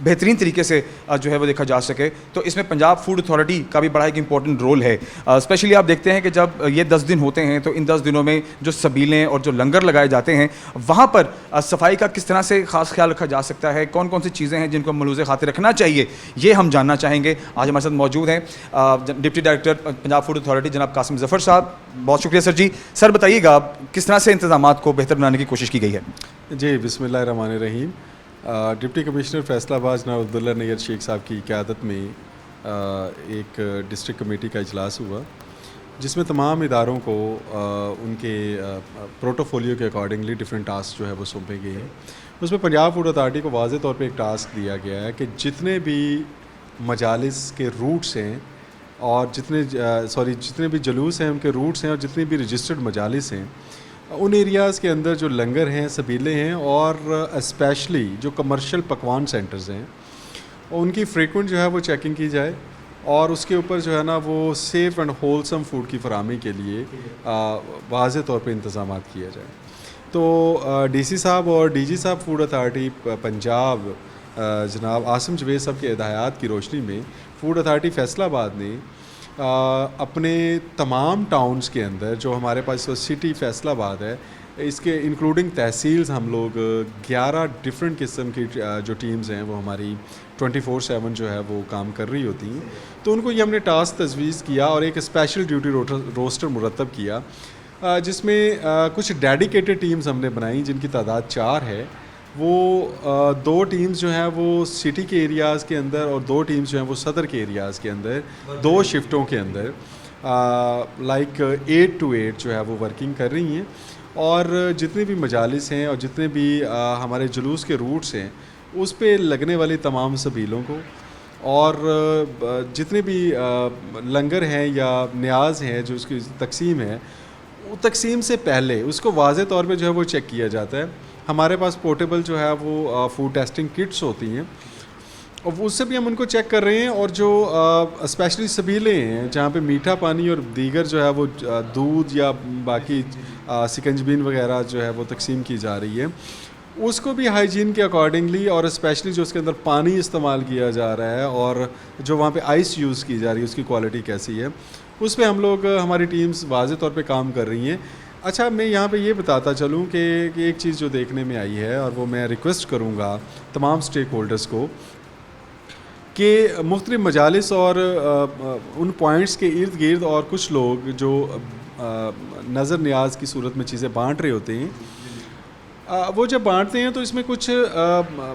बेहतरीन तरीके से जो है वो देखा जा सके, तो इसमें पंजाब फूड अथॉरिटी का भी बड़ा एक इंपॉर्टेंट रोल है। स्पेशली आप देखते हैं कि जब ये 10 दिन होते हैं तो इन 10 दिनों में जो सबीलें और जो लंगर लगाए जाते हैं वहाँ पर सफाई का किस तरह से ख़ास ख्याल रखा जा सकता है, कौन कौन सी चीज़ें हैं जिनको मलूज़े खातिर रखना चाहिए, ये हम जानना चाहेंगे। आज हमारे साथ मौजूद हैं deputy director Punjab food authority जनाब कासिम ज़फ़र साहब। बहुत शुक्रिया सर जी। सर बताइएगा किस तरह से इंतज़ामात को बेहतर बनाने की कोशिश की गई है? जी बिस्मिल्लाहिर्रहमानिर्रहीम। डिप्टी कमिश्नर फैसलाबाद जनाब अब्दुल्ला नैयर शेख साहब की क़यादत में एक डिस्ट्रिक्ट कमेटी का इजलास हुआ जिसमें तमाम इदारों को उनके प्रोटोफोलियो के अकॉर्डिंगली डिफरेंट टास्क जो है वो सौंपे गए हैं। उसमें पंजाब फूड अथॉरिटी को वाज़े तौर पे एक टास्क दिया गया है कि जितने भी मजालिस के रूट्स हैं और जितने भी जलूस हैं उनके रूट्स हैं और जितने भी रजिस्टर्ड मजालिस हैं उन एरियाज़ के अंदर जो लंगर हैं, सबीले हैं और स्पेशली जो कमर्शियल पकवान सेंटर्स हैं उनकी फ्रीक्वेंट जो है वो चेकिंग की जाए और उसके ऊपर जो है ना वो सेफ़ एंड होलसम फूड की फराहमी के लिए वाज़े तौर पे इंतज़ामात किया जाए। तो DC साहब और DG साहब फूड अथॉरिटी पंजाब जनाब आसिम जवेद साहब के हिदायत की रोशनी में फूड अथॉरिटी फैसलाबाद ने अपने तमाम टाउन्स के अंदर जो हमारे पास सिटी फैसलाबाद है इसके इंक्लूडिंग तहसील्स हम लोग 11 डिफरेंट किस्म की जो टीम्स हैं वो हमारी 24/7 जो है वो काम कर रही होती हैं। तो उनको ये हमने टास्क तजवीज़ किया और एक स्पेशल ड्यूटी रोस्टर मुरतब किया, जिसमें कुछ डेडिकेटेड टीम्स हमने बनाई जिनकी तादाद 4 है। वो 2 टीम्स जो हैं वो सिटी के एरियाज़ के अंदर और 2 टीम्स जो हैं वो सदर के एरियाज़ के अंदर 2 शिफ्टों के अंदर लाइक 8 to 8 जो है वो वर्किंग कर रही हैं। और जितने भी मजालिस हैं और जितने भी हमारे जुलूस के रूट्स हैं उस पे लगने वाली तमाम सबीलों को और जितने भी लंगर हैं या न्याज हैं जो उसकी तकसीम है, वो तकसीम से पहले उसको वाज़े तौर पे जो है वो चेक किया जाता है। हमारे पास पोर्टेबल जो है वो फूड टेस्टिंग किट्स होती हैं और उससे भी हम उनको चेक कर रहे हैं। और जो स्पेशली सबीलें हैं जहाँ पे मीठा पानी और दीगर जो है वो दूध या बाकी सिकंजबीन वगैरह जो है वो तकसीम की जा रही है, उसको भी हाइजीन के अकॉर्डिंगली और स्पेशली जो उसके अंदर पानी इस्तेमाल किया जा रहा है और जो वहाँ पे आइस यूज़ की जा रही है उसकी क्वालिटी कैसी है, उस पे हम लोग हमारी टीम्स वाज़े तौर पे काम कर रही हैं। अच्छा, मैं यहाँ पे ये बताता चलूँ कि एक चीज़ जो देखने में आई है और वो मैं रिक्वेस्ट करूँगा तमाम स्टेक होल्डर्स को कि मुख्तलिफ मजालिस और उन पॉइंट्स के इर्द गिर्द और कुछ लोग जो नज़र न्याज की सूरत में चीज़ें बांट रहे होते हैं, वो जब बांटते हैं तो इसमें कुछ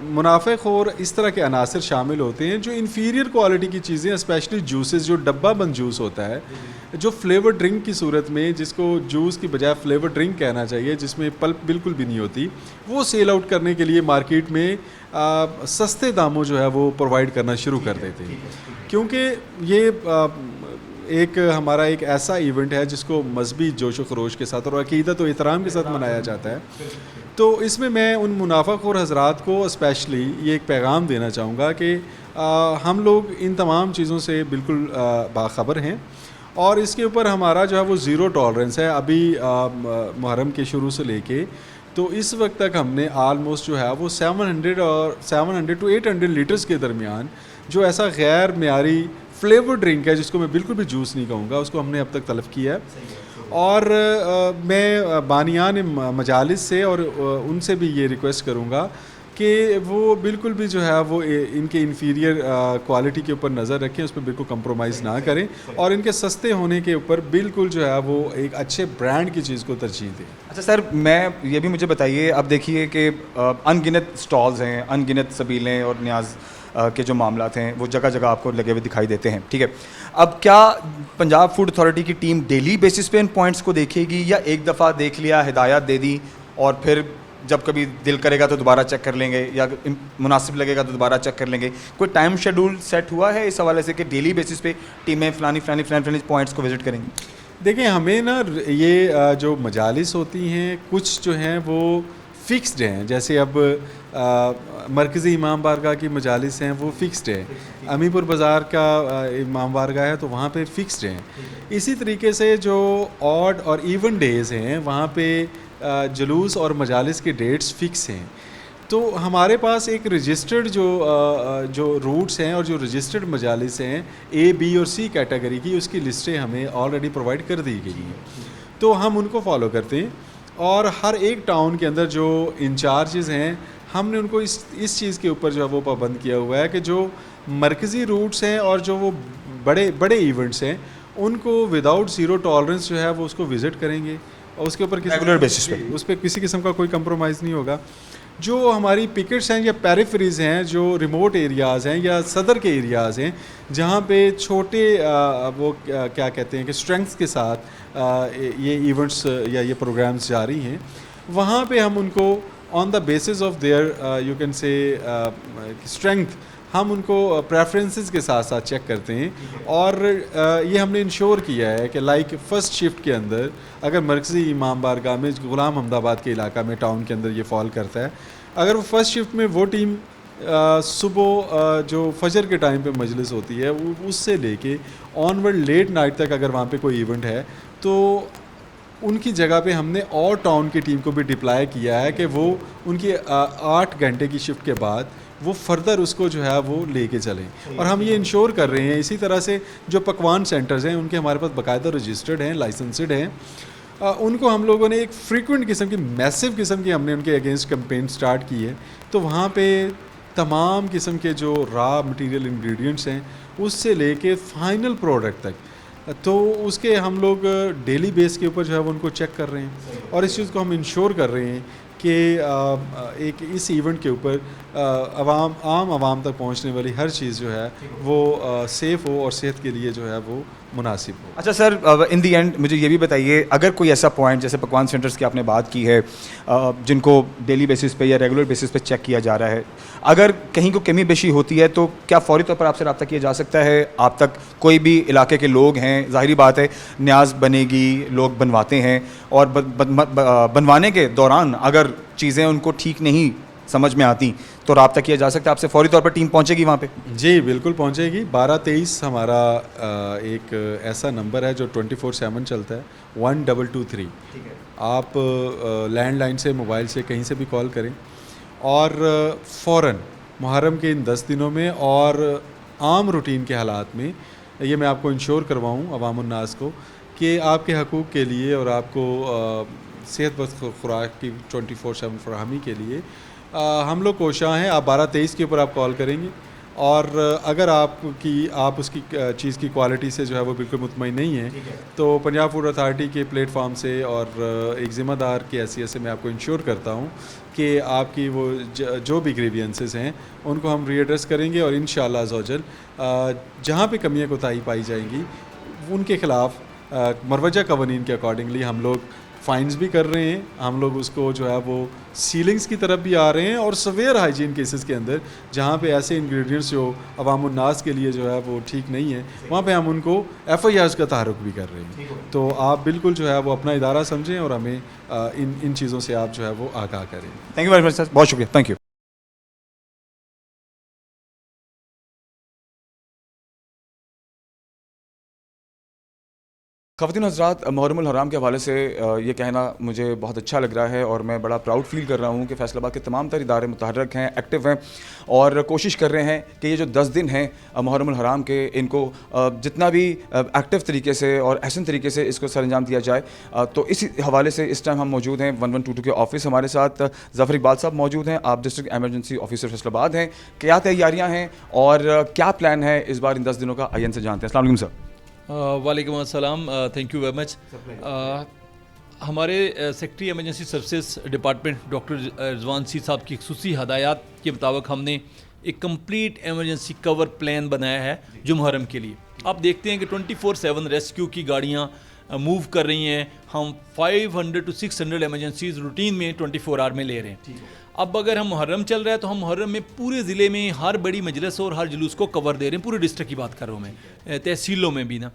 मुनाफ़ेखोर इस तरह के अनासर शामिल होते हैं जो इन्फीरियर क्वालिटी की चीज़ें, स्पेशली जूसेस, जो डब्बा बंद जूस होता है, जो फ्लेवर ड्रिंक की सूरत में, जिसको जूस की बजाय फ्लेवर ड्रिंक कहना चाहिए, जिसमें पल्प बिल्कुल भी नहीं होती, वो सेल आउट करने के लिए मार्केट में सस्ते दामों जो है वो प्रोवाइड करना शुरू कर देते हैं। क्योंकि ये एक हमारा एक ऐसा इवेंट है जिसको मजहबी जोश व खरोश के साथ और अकीदत और एहतराम के साथ मनाया जाता है। तो इसमें मैं उन मुनाफ़ाखोर हज़रात को स्पेशली ये एक पैगाम देना चाहूँगा कि हम लोग इन तमाम चीज़ों से बिल्कुल बाखबर हैं और इसके ऊपर हमारा जो है वो ज़ीरो टॉलरेंस है। अभी मुहर्रम के शुरू से लेके तो इस वक्त तक हमने आलमोस्ट जो है वो 700 to 800 लीटर्स के दरमियान जो ऐसा गैर मेयारी फ्लेवर ड्रिंक है, जिसको मैं बिल्कुल भी जूस नहीं कहूँगा, उसको हमने अब तक तलब किया है। और मैं बानियान मजालिस से और उनसे भी ये रिक्वेस्ट करूँगा कि वो बिल्कुल भी जो है वो इनके इन्फीरियर क्वालिटी के ऊपर नज़र रखें, उस पर बिल्कुल कंप्रोमाइज़ ना करें और इनके सस्ते होने के ऊपर बिल्कुल जो है वो एक अच्छे ब्रांड की चीज़ को तरजीह दें। अच्छा सर, मैं ये भी मुझे बताइए, अब देखिए कि अनगिनत स्टॉल्स हैं, अनगिनत सबीलें और न्याज के जो मामलात हैं वो जगह जगह आपको लगे हुए दिखाई देते हैं, ठीक है। अब क्या पंजाब फूड अथॉरिटी की टीम डेली बेसिस पे इन पॉइंट्स को देखेगी या एक दफ़ा देख लिया, हिदायत दे दी और फिर जब कभी दिल करेगा तो दोबारा चेक कर लेंगे या मुनासिब लगेगा तो दोबारा चेक कर लेंगे? कोई टाइम शेड्यूल सेट हुआ है इस हवाले से कि डेली बेसिस पे टीमें फलानी पॉइंट्स को विज़िट करेंगी? देखिए, हमें ना ये जो मजालिस होती हैं कुछ जो हैं वो फ़िक्स्ड हैं। जैसे अब मरकज़ी इमाम बारगाह की मजालिस हैं वो फ़िक्स्ड है, अमीपुर बाज़ार का इमाम बारगाह है तो वहाँ पे फ़िक्स्ड हैं। इसी तरीके से जो ऑड और इवन डेज़ हैं वहाँ पे जुलूस और मजालिस के डेट्स फ़िक्स हैं। तो हमारे पास एक रजिस्टर्ड जो रूट्स हैं और जो रजिस्टर्ड मजालिस हैं A, B और C कैटेगरी की, उसकी लिस्टें हमें ऑलरेडी प्रोवाइड कर दी गई हैं, तो हम उनको फॉलो करते हैं। और हर एक टाउन के अंदर जो इंचार्जेस हैं हमने उनको इस चीज़ के ऊपर जो है वो पाबंद किया हुआ है कि जो मरकज़ी रूट्स हैं और जो वो बड़े इवेंट्स हैं उनको विदाउट ज़ीरो टॉलरेंस जो है वो उसको विज़िट करेंगे और उसके ऊपर रेगुलर बेसिस पे उस पर किसी किस्म का कोई कंप्रोमाइज़ नहीं होगा। जो हमारी पिकेट्स हैं या पेरिफेरीज़ हैं, जो रिमोट एरियाज़ हैं या सदर के एरियाज़ हैं जहाँ पे छोटे वो क्या कहते हैं कि स्ट्रेंथ्स के साथ ये इवेंट्स या ये प्रोग्राम्स जारी हैं, वहाँ पे हम उनको on the basis of their you can say strength हम उनको प्रेफरेंसेस के साथ साथ चेक करते हैं। और ये हमने इंश्योर किया है कि लाइक फ़र्स्ट शिफ्ट के अंदर अगर मरकज़ी इमाम बारगाह में गुलाम अहमदाबाद के इलाका में टाउन के अंदर ये फॉल करता है, अगर वो फ़र्स्ट शिफ्ट में वो टीम सुबह जो फजर के टाइम पे मजलिस होती है उससे लेके ऑनवर्ड लेट नाइट तक अगर वहाँ पे कोई इवेंट है तो उनकी जगह पे हमने और टाउन की टीम को भी डिप्लॉय किया है कि वो उनकी 8 घंटे की शिफ्ट के बाद वो फर्दर उसको जो है वो लेके चलें। और हम ये इंश्योर कर रहे हैं। इसी तरह से जो पकवान सेंटर्स हैं उनके हमारे पास बाकायदा रजिस्टर्ड हैं, लाइसेंसड हैं उनको हम लोगों ने एक फ्रीक्वेंट किस्म की मैसिव किस्म की हमने उनके अगेंस्ट कैंपेन स्टार्ट की है। तो वहाँ पे तमाम किस्म के जो रॉ मटेरियल इंग्रेडिएंट्स हैं उससे लेके फाइनल प्रोडक्ट तक, तो उसके हम लोग डेली बेस के ऊपर जो है वो उनको चेक कर रहे हैं और इस चीज़ को हम इंश्योर कर रहे हैं कि एक इस इवेंट के ऊपर आम आवाम तक पहुंचने वाली हर चीज़ जो है वो सेफ़ हो और सेहत के लिए जो है वो मुनासिब हो। अच्छा सर, इन दी एंड मुझे ये भी बताइए, अगर कोई ऐसा पॉइंट जैसे पकवान सेंटर्स की आपने बात की है जिनको डेली बेसिस पे या रेगुलर बेसिस पे चेक किया जा रहा है, अगर कहीं को कमी बेशी होती है तो क्या फौरी तौर पर आपसे रब्ता किया जा सकता है? आप तक कोई भी इलाके के लोग हैं, जाहिर बात है न्याज बनेगी, लोग बनवाते हैं और बनवाने के दौरान अगर चीज़ें उनको ठीक नहीं समझ में आती तो रब्ता किया जा सकता है आपसे, फौरी तौर पर टीम पहुंचेगी वहाँ पे? जी बिल्कुल पहुंचेगी। 1223 हमारा एक ऐसा नंबर है जो 24/7 चलता है, 1223। आप लैंडलाइन से, मोबाइल से, कहीं से भी कॉल करें और फ़ौरन मुहर्रम के इन 10 दिनों में और आम रूटीन के हालात में ये मैं आपको इंश्योर करवाऊँ अवामुन्नास को कि आपके हकूक़ के लिए और आपको सेहतमंद खुराक की 24/7 फराहमी के लिए हम लोग कोशां हैं। आप 1223 के ऊपर आप कॉल करेंगे और अगर आप उसकी चीज़ की क्वालिटी से जो है वो बिल्कुल मुतमईन नहीं है तो पंजाब फूड अथॉरिटी के प्लेटफॉर्म से और एक ज़िम्मेदार की हैसियत से मैं आपको इंश्योर करता हूँ कि आपकी वो जो भी ग्रीवियंसेस हैं उनको हम रीएड्रेस करेंगे और इंशाअल्लाह अज़्ज़वजल जहाँ पे कमियाँ कोताही पाई जाएंगी उनके ख़िलाफ़ मरवजा कवानीन के अकॉर्डिंगली हम लोग फाइन्स भी कर रहे हैं। हम लोग उसको जो है वो सीलिंग्स की तरफ भी आ रहे हैं और सवेयर हाइजीन केसेस के अंदर जहाँ पे ऐसे इंग्रेडिएंट्स जो अवामुन्नास के लिए जो है वो ठीक नहीं है वहाँ पे हम उनको FIRs का तारुक भी कर रहे हैं। तो आप बिल्कुल जो है वो अपना इदारा समझें और हमें इन चीज़ों से आप जो है वो आगाह करें। Thank you very much sir, बहुत शुक्रिया, थैंक यू। ख़वातीन हज़रात, मुहर्रमुल हराम के हवाले से ये कहना मुझे बहुत अच्छा लग रहा है और मैं बड़ा प्राउड फील कर रहा हूँ कि फैसलाबाद के तमाम तर इदारे मुतहर्रिक हैं, एक्टिव हैं और कोशिश कर रहे हैं कि ये जो 10 दिन हैं मुहर्रमुल हराम के, इनको जितना भी एक्टिव तरीके से और अहसन तरीके से इसको सरअंजाम दिया जाए। तो इसी हवाले से इस टाइम हम मौजूद हैं 1122 के ऑफिस। हमारे साथ ज़फ़र इकबाल साहब मौजूद हैं, आप डिस्ट्रिक्ट एमरजेंसी ऑफिसर फैसलाबाद हैं। क्या तैयारियाँ हैं और क्या प्लान है इस बार इन 10 दिनों का, आइए से जानते हैं। अस्सलाम वालेकुम सर। वालेकुम अस्सलाम, थैंक यू वेरी मच। हमारे secretary emergency services department doctor Rizwan सी साहब की खुसूसी हदायत के मुताबिक हमने एक कंप्लीट एमरजेंसी कवर प्लान बनाया है जो मुहर्रम के लिए। आप देखते हैं कि 24/7 रेस्क्यू की गाड़ियाँ मूव कर रही हैं। हम 500 to 600 एमरजेंसीज रूटीन में 24 आवर में ले रहे हैं। अब अगर हम मुहर्रम चल रहा है तो हम मुहर्रम में पूरे ज़िले में हर बड़ी मजलिस और हर जुलूस को कवर दे रहे हैं, पूरे डिस्ट्रिक्ट की बात कर रहा हूँ मैं, तहसीलों में भी ना।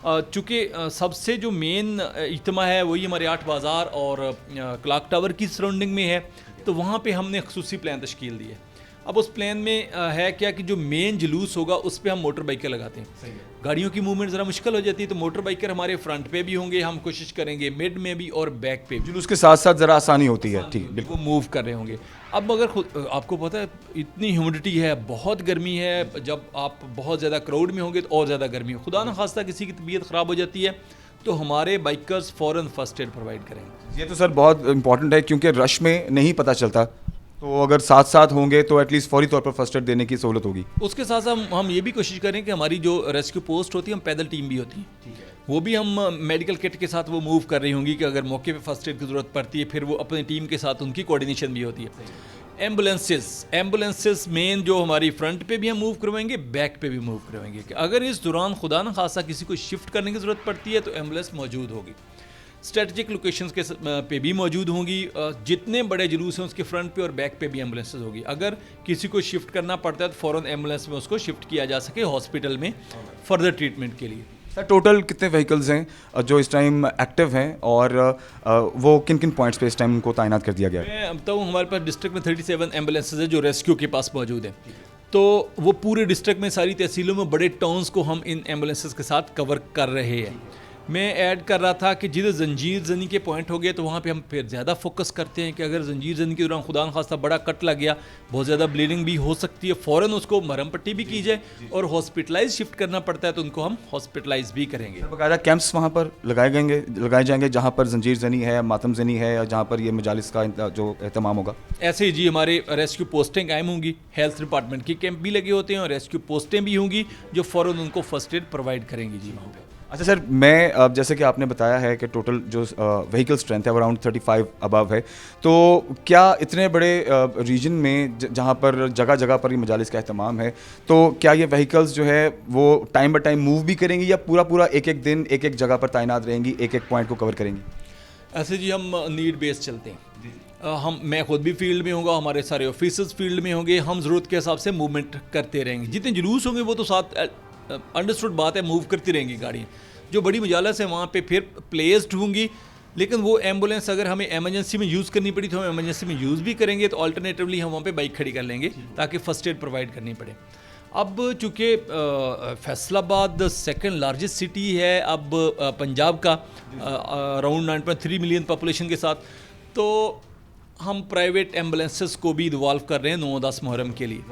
चूँकि सबसे जो मेन इज्तिमा है वही हमारे 8 बाज़ार और क्लॉक टावर की सराउंडिंग में है, तो वहाँ पे हमने खुसूसी प्लान तश्कील दी है। अब उस प्लान में है क्या कि जो मेन जुलूस होगा उस पर हम मोटर बाइकर लगाते हैं। गाड़ियों की मूवमेंट ज़रा मुश्किल हो जाती है तो मोटर बाइकर हमारे फ्रंट पे भी होंगे, हम कोशिश करेंगे मिड में भी और बैक पे भी। जुलूस के साथ साथ ज़रा आसानी होती है, ठीक, बिल्कुल मूव कर रहे होंगे। अब अगर खुद आपको पता है इतनी ह्यूमिडिटी है, बहुत गर्मी है, जब आप बहुत ज़्यादा क्राउड में होंगे तो और ज़्यादा गर्मी हो, खुदा न खास्ता किसी की तबीयत ख़राब हो जाती है तो हमारे बाइकर्स फ़ौरन फर्स्ट एड प्रोवाइड करेंगे। ये तो सर बहुत इंपॉर्टेंट है क्योंकि रश में नहीं पता चलता, तो अगर साथ साथ होंगे तो एटलीस्ट फौरी तौर पर फर्स्ट एड देने की सहूलत होगी। उसके साथ साथ हम ये भी कोशिश करें कि हमारी जो रेस्क्यू पोस्ट होती है, हम पैदल टीम भी होती है, वो भी हम मेडिकल किट के साथ वो मूव कर रही होंगी कि अगर मौके पे फर्स्ट एड की ज़रूरत पड़ती है फिर वो अपनी टीम के साथ उनकी कोऑर्डिनेशन भी होती है। एम्बुलेंसेस मेन जो हमारी फ्रंट पे भी हम मूव करवाएंगे, बैक पे भी मूव करवाएंगे कि अगर इस दौरान खुदा न खासा किसी को शिफ्ट करने की ज़रूरत पड़ती है तो एम्बुलेंस मौजूद होगी। स्ट्रेटजिक लोकेशंस के पे भी मौजूद होंगी। जितने बड़े जुलूस हैं उसके फ्रंट पे और बैक पे भी एम्बुलेंसेज होगी। अगर किसी को शिफ्ट करना पड़ता है तो फ़ौरन एम्बुलेंस में उसको शिफ्ट किया जा सके हॉस्पिटल में फर्दर ट्रीटमेंट के लिए। सर टोटल कितने व्हीकल्स हैं जो इस टाइम एक्टिव हैं और वो किन किन पॉइंट्स पे इस टाइम उनको तैनात कर दिया गया है? मैं बताऊँ, हमारे पास डिस्ट्रिक्ट में 37 एम्बुलेंसेज है जो रेस्क्यू के पास मौजूद है। तो वो पूरे डिस्ट्रिक्ट में सारी तहसीलों में बड़े टाउन्स को हम इन एम्बुलेंसेज के साथ कवर कर रहे हैं। मैं ऐड कर रहा था कि जिधर जंजीर जनी के पॉइंट हो गए तो वहाँ पे हम फिर ज़्यादा फोकस करते हैं कि अगर जंजीर जनी के दौरान खुदा न खास्ता बड़ा कट लग गया, बहुत ज़्यादा ब्लीडिंग भी हो सकती है, फ़ौरन उसको मरहम पट्टी भी की जाए और हॉस्पिटलाइज शिफ्ट करना पड़ता है तो उनको हम हॉस्पिटलाइज भी करेंगे। बाकायदा कैंप्स वहाँ पर लगाए जाएंगे जहाँ पर जंजीर जनी है, मातम जनी है, या जहाँ पर ये मजालिस का जो एहतमाम होगा। ऐसे ही जी हमारे रेस्क्यू पोस्टें कायम होंगी, हेल्थ डिपार्टमेंट के कैंप भी लगे होते हैं और रेस्क्यू पोस्टें भी होंगी जो फ़ौरन उनको फर्स्ट एड प्रोवाइड करेंगी जी वहाँ पे। अच्छा सर, मैं अब जैसे कि आपने बताया है कि टोटल जो व्हीकल स्ट्रेंथ है वो अराउंड 35 अबव है, तो क्या इतने बड़े रीजन में जहाँ पर जगह जगह पर ये मजालिस का अहतमाम है, तो क्या ये व्हीकल्स जो है वो टाइम बाय टाइम मूव भी करेंगी या पूरा एक एक दिन एक एक जगह पर तैनात रहेंगी, एक एक पॉइंट को कवर करेंगी? ऐसे जी हम नीड बेस चलते हैं। मैं खुद भी फील्ड में होगा, हमारे सारे ऑफिसर्स फील्ड में होंगे, हम ज़रूरत के हिसाब से मूवमेंट करते रहेंगे। जितने जुलूस होंगे वो तो साथ अंडरस्टूड बात है, मूव करती रहेंगी गाड़ियाँ। जो बड़ी मजालस है वहाँ पे फिर प्लेस्ड होंगी, लेकिन वो एम्बुलेंस अगर हमें एमरजेंसी में यूज़ करनी पड़ी तो हम एमरजेंसी में यूज़ भी करेंगे, तो अल्टरनेटिवली हम वहाँ पे बाइक खड़ी कर लेंगे ताकि फ़र्स्ट एड प्रोवाइड करनी पड़े। अब चूँकि फैसलाबाद सेकंड लार्जेस्ट सिटी है अब पंजाब का, अराउंड 9.3 मिलियन पॉपुलेशन के साथ, तो हम प्राइवेट एम्बुलेंसेस को भी इन्वॉल्व कर रहे हैं 9-10 मुहर्रम के लिए।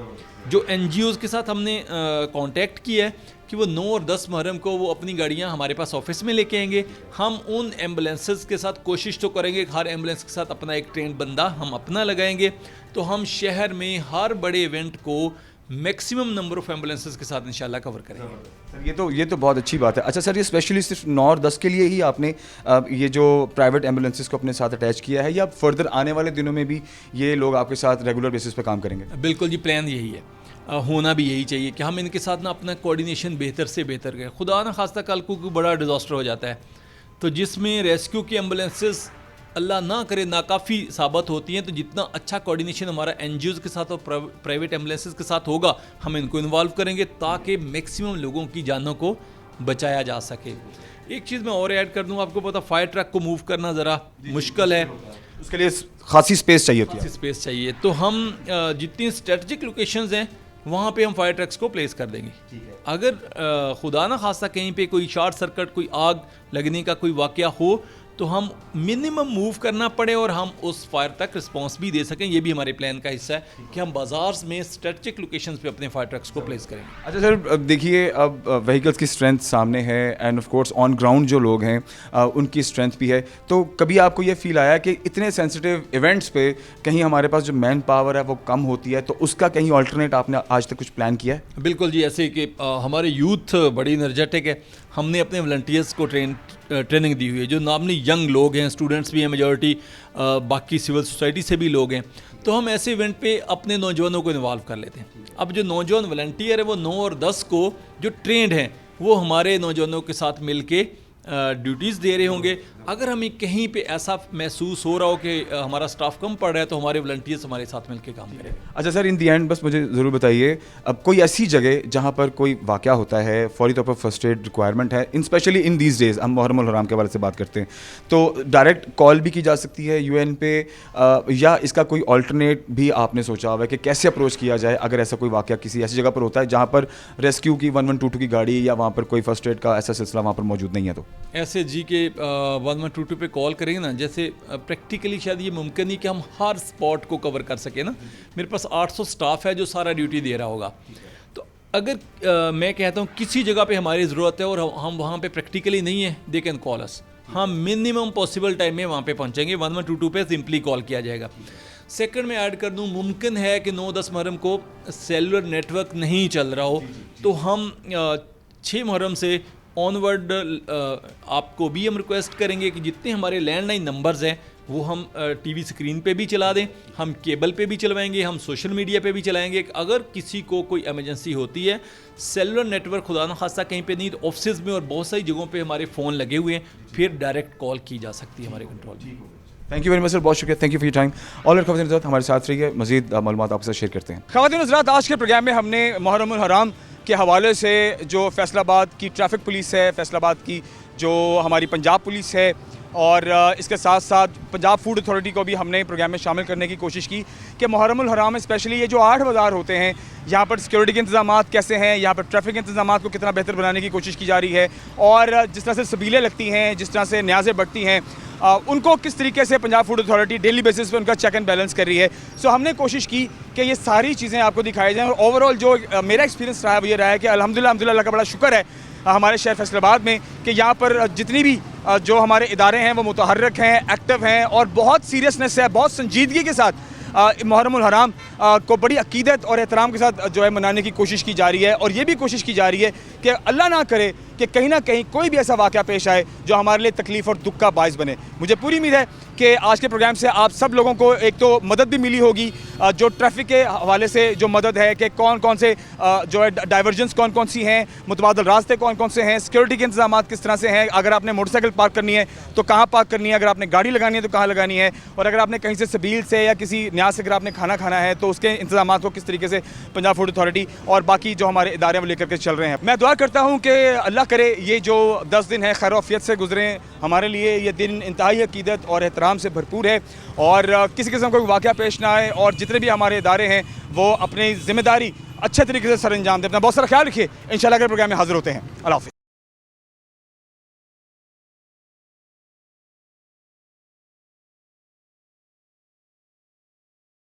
जो NGOs के साथ हमने कांटेक्ट किया है कि वो 9 और 10 मुहर्रम को वो अपनी गाड़ियां हमारे पास ऑफिस में लेके आएंगे। हम उन एम्बुलेंसेस के साथ कोशिश तो करेंगे कि हर एम्बुलेंस के साथ अपना एक ट्रेंड बंदा हम अपना लगाएंगे, तो हम शहर में हर बड़े इवेंट को मैक्सिमम नंबर ऑफ एम्बुलेंसेस के साथ इंशाल्लाह कवर करेंगे। सर ये तो बहुत अच्छी बात है। अच्छा सर, ये स्पेशली सिर्फ 9 और 10 के लिए ही आपने ये जो प्राइवेट एम्बुलेंसेस को अपने साथ अटैच किया है, या फर्दर आने वाले दिनों में भी ये लोग आपके साथ रेगुलर बेसिस पे काम करेंगे? बिल्कुल जी, प्लान यही है, होना भी यही चाहिए कि हम इनके साथ ना अपना कोऑर्डिनेशन बेहतर से बेहतर करें। खुदा ना खास्ता कल को कोई बड़ा डिज़ास्टर हो जाता है तो जिसमें रेस्क्यू की एम्बुलेंसेस अल्लाह ना करे नाकाफ़ी साबित होती हैं, तो जितना अच्छा कोऑर्डिनेशन हमारा NGOs के साथ और प्राइवेट एम्बुलेंसेस के साथ होगा, हम इनको इन्वॉल्व करेंगे ताकि मैक्सिमम लोगों की जानों को बचाया जा सके। एक चीज़ मैं और ऐड कर दूँ, आपको पता फायर ट्रक को मूव करना ज़रा मुश्किल है, उसके लिए खासी स्पेस चाहिए होती है। स्पेस चाहिए, तो हम जितनी स्ट्रेटजिक लोकेशंस हैं वहाँ पे हम फायर ट्रक्स को प्लेस कर देंगे। अगर खुदा ना खास्ता कहीं पे कोई शॉर्ट सर्किट, कोई आग लगने का कोई वाकया हो, तो हम मिनिमम मूव करना पड़े और हम उस फायर तक रिस्पांस भी दे सकें। ये भी हमारे प्लान का हिस्सा है कि हम बाजार में स्ट्रेटजिक लोकेशंस पे अपने फायर ट्रक्स को प्लेस करेंगे। अच्छा सर, देखिए अब व्हीकल्स की स्ट्रेंथ सामने है end of course on ground जो लोग हैं उनकी स्ट्रेंथ भी है, तो कभी आपको ये फील आया कि इतने सेंसिटिव इवेंट्स पे कहीं हमारे पास जो मैन पावर है वो कम होती है, तो उसका कहीं ऑल्टरनेट आपने आज तक कुछ प्लान किया है? बिल्कुल जी, ऐसे कि हमारे यूथ बड़ी एनर्जेटिक है, हमने अपने वॉलंटियर्स को ट्रेनिंग दी हुई है, जो नॉर्मली यंग लोग हैं, स्टूडेंट्स भी हैं मेजॉरिटी, बाकी सिविल सोसाइटी से भी लोग हैं, तो हम ऐसे इवेंट पे अपने नौजवानों को इन्वॉल्व कर लेते हैं। अब जो नौजवान वॉलंटियर है वो 9 और 10 को जो ट्रेंड हैं वो हमारे नौजवानों के साथ मिल के ड्यूटीज़ दे रहे होंगे। अगर हमें कहीं पे ऐसा महसूस हो रहा हो कि हमारा स्टाफ कम पड़ रहा है, तो हमारे वॉलंटियर्स हमारे साथ मिलकर काम करें। अच्छा सर, इन दी एंड बस मुझे ज़रूर बताइए, अब कोई ऐसी जगह जहाँ पर कोई वाक़या होता है, फौरी तौर पर फर्स्ट एड रिक्वायरमेंट है, इन स्पेशली इन दीज डेज़ हम मुहर्रम उल हराम के बारे से बात करते हैं, तो डायरेक्ट कॉल भी की जा सकती है UN पे, या इसका कोई ऑल्टरनेट भी आपने सोचा हुआ है कि कैसे अप्रोच किया जाए अगर ऐसा कोई वाक़या किसी ऐसी जगह पर होता है जहाँ पर रेस्क्यू की 1122 की गाड़ी या वहाँ पर कोई फर्स्ट एड का ऐसा सिलसिला वहाँ पर मौजूद नहीं है? तो ऐसे जी के 1122 पे कॉल करेंगे ना, जैसे प्रैक्टिकली शायद ये मुमकिन नहीं कि हम हर स्पॉट को कवर कर सके ना। मेरे पास 800 स्टाफ है जो सारा ड्यूटी दे रहा होगा, तो अगर मैं कहता हूँ किसी जगह पे हमारी ज़रूरत है और हम वहाँ पे प्रैक्टिकली नहीं है, दे कैन कॉल अस, हम मिनिमम पॉसिबल टाइम में वहाँ पे पहुँचेंगे। 1122 पे सिंपली कॉल किया जाएगा। सेकंड में ऐड कर दूँ, मुमकिन है कि 9-10 मुहर्रम को सेलुलर नेटवर्क नहीं चल रहा हो, तो हम 6 मुहर्रम से ऑनवर्ड आपको भी हम रिक्वेस्ट करेंगे कि जितने हमारे लैंडलाइन नंबर्स हैं वो हम टीवी स्क्रीन पे भी चला दें, हम केबल पे भी चलवाएंगे, हम सोशल मीडिया पे भी चलाएंगे। अगर किसी को कोई इमरजेंसी होती है, सेलुलर नेटवर्क खुदा न खास्ता कहीं पे नहीं, तो ऑफिस में और बहुत सारी जगहों पे हमारे फ़ोन लगे हुए हैं, फिर डायरेक्ट कॉल की जा सकती है हमारे कंट्रोल में। Thank you very much sir, बहुत शुक्रिया, thank you for your time. और खवातीन हज़रात हमारे साथ रहिए, मज़ीद मालूमात आपसे शेयर करते हैं। खवातीन हज़रात, आज के प्रोग्राम में हमने मुहर्रम उल हराम के हवाले से जो फैसलाबाद की ट्रैफिक पुलिस है, फैसलाबाद की जो हमारी पंजाब पुलिस है, और इसके साथ साथ पंजाब फूड अथॉरिटी को भी हमने प्रोग्राम में शामिल करने की कोशिश की कि मुहर्रमुल हराम में स्पेशली ये जो 8 बाज़ार होते हैं, यहाँ पर सिक्योरिटी के इंतजाम कैसे हैं, यहाँ पर ट्रैफिक के इंतजाम को कितना बेहतर बनाने की कोशिश की जा रही है, और जिस तरह से सबीलें लगती हैं, जिस तरह से न्याज़ें बढ़ती हैं, उनको किस तरीके से Punjab food authority daily basis पे उनका चेक एंड बैलेंस कर रही है। सो हमने कोशिश की कि ये सारी चीज़ें आपको दिखाई जाएँ। और ओवरऑल जो मेरा एक्सपीरियंस रहा है वो ये रहा है कि अल्हम्दुलिल्लाह अल्लाह का बड़ा शुक्र है हमारे शहर फैसलाबाद में कि यहाँ पर जितनी भी जो हमारे इदारे हैं वो मुतहर्रिक हैं, एक्टिव हैं, और बहुत सीरियसनेस है, बहुत संजीदगी के साथ मुहर्रमुल हराम को बड़ी अकीदत और एहतराम के साथ जो है मनाने की कोशिश की जा रही है। और ये भी कोशिश की जा रही है कि अल्लाह ना करे कि कहीं ना कहीं कोई भी ऐसा वाक़या पेश आए जो हमारे लिए तकलीफ़ और दुख का बायस बने। मुझे पूरी उम्मीद है कि आज के प्रोग्राम से आप सब लोगों को एक तो मदद भी मिली होगी, जो ट्रैफिक के हवाले से जो मदद है कि कौन कौन से जो है डाइवर्जेंस कौन कौन सी हैं, मुतबादल रास्ते कौन कौन से हैं, सिक्योरिटी के इंतजाम किस तरह से हैं, अगर आपने मोटरसाइकिल पार्क करनी है तो कहाँ पार्क करनी है, अगर आपने गाड़ी लगानी है तो कहाँ लगानी है, और अगर आपने कहीं से सबील से या किसी न्याज से अगर आपने खाना खाना है तो उसके इंतजाम को किस तरीके से पंजाब फूड अथॉरिटी और बाकी जो हमारे इदारे वो लेकर के चल रहे हैं। मैं दुआ करता हूँ कि अल्लाह करे ये जो 10 दिन है खैर आफियत से गुजरें। हमारे लिए ये दिन इंतहाई अकीदत और एहतराम से भरपूर है, और किसी किस्म का कोई वाक़या पेश ना आए, और जितने भी हमारे इदारे हैं वो अपनी ज़िम्मेदारी अच्छे तरीके से सर अंजाम दें। अपना बहुत सारा ख्याल रखिए। इंशाल्लाह अगले प्रोग्राम में हाज़िर होते हैं। अल्लाह हाफ़िज़।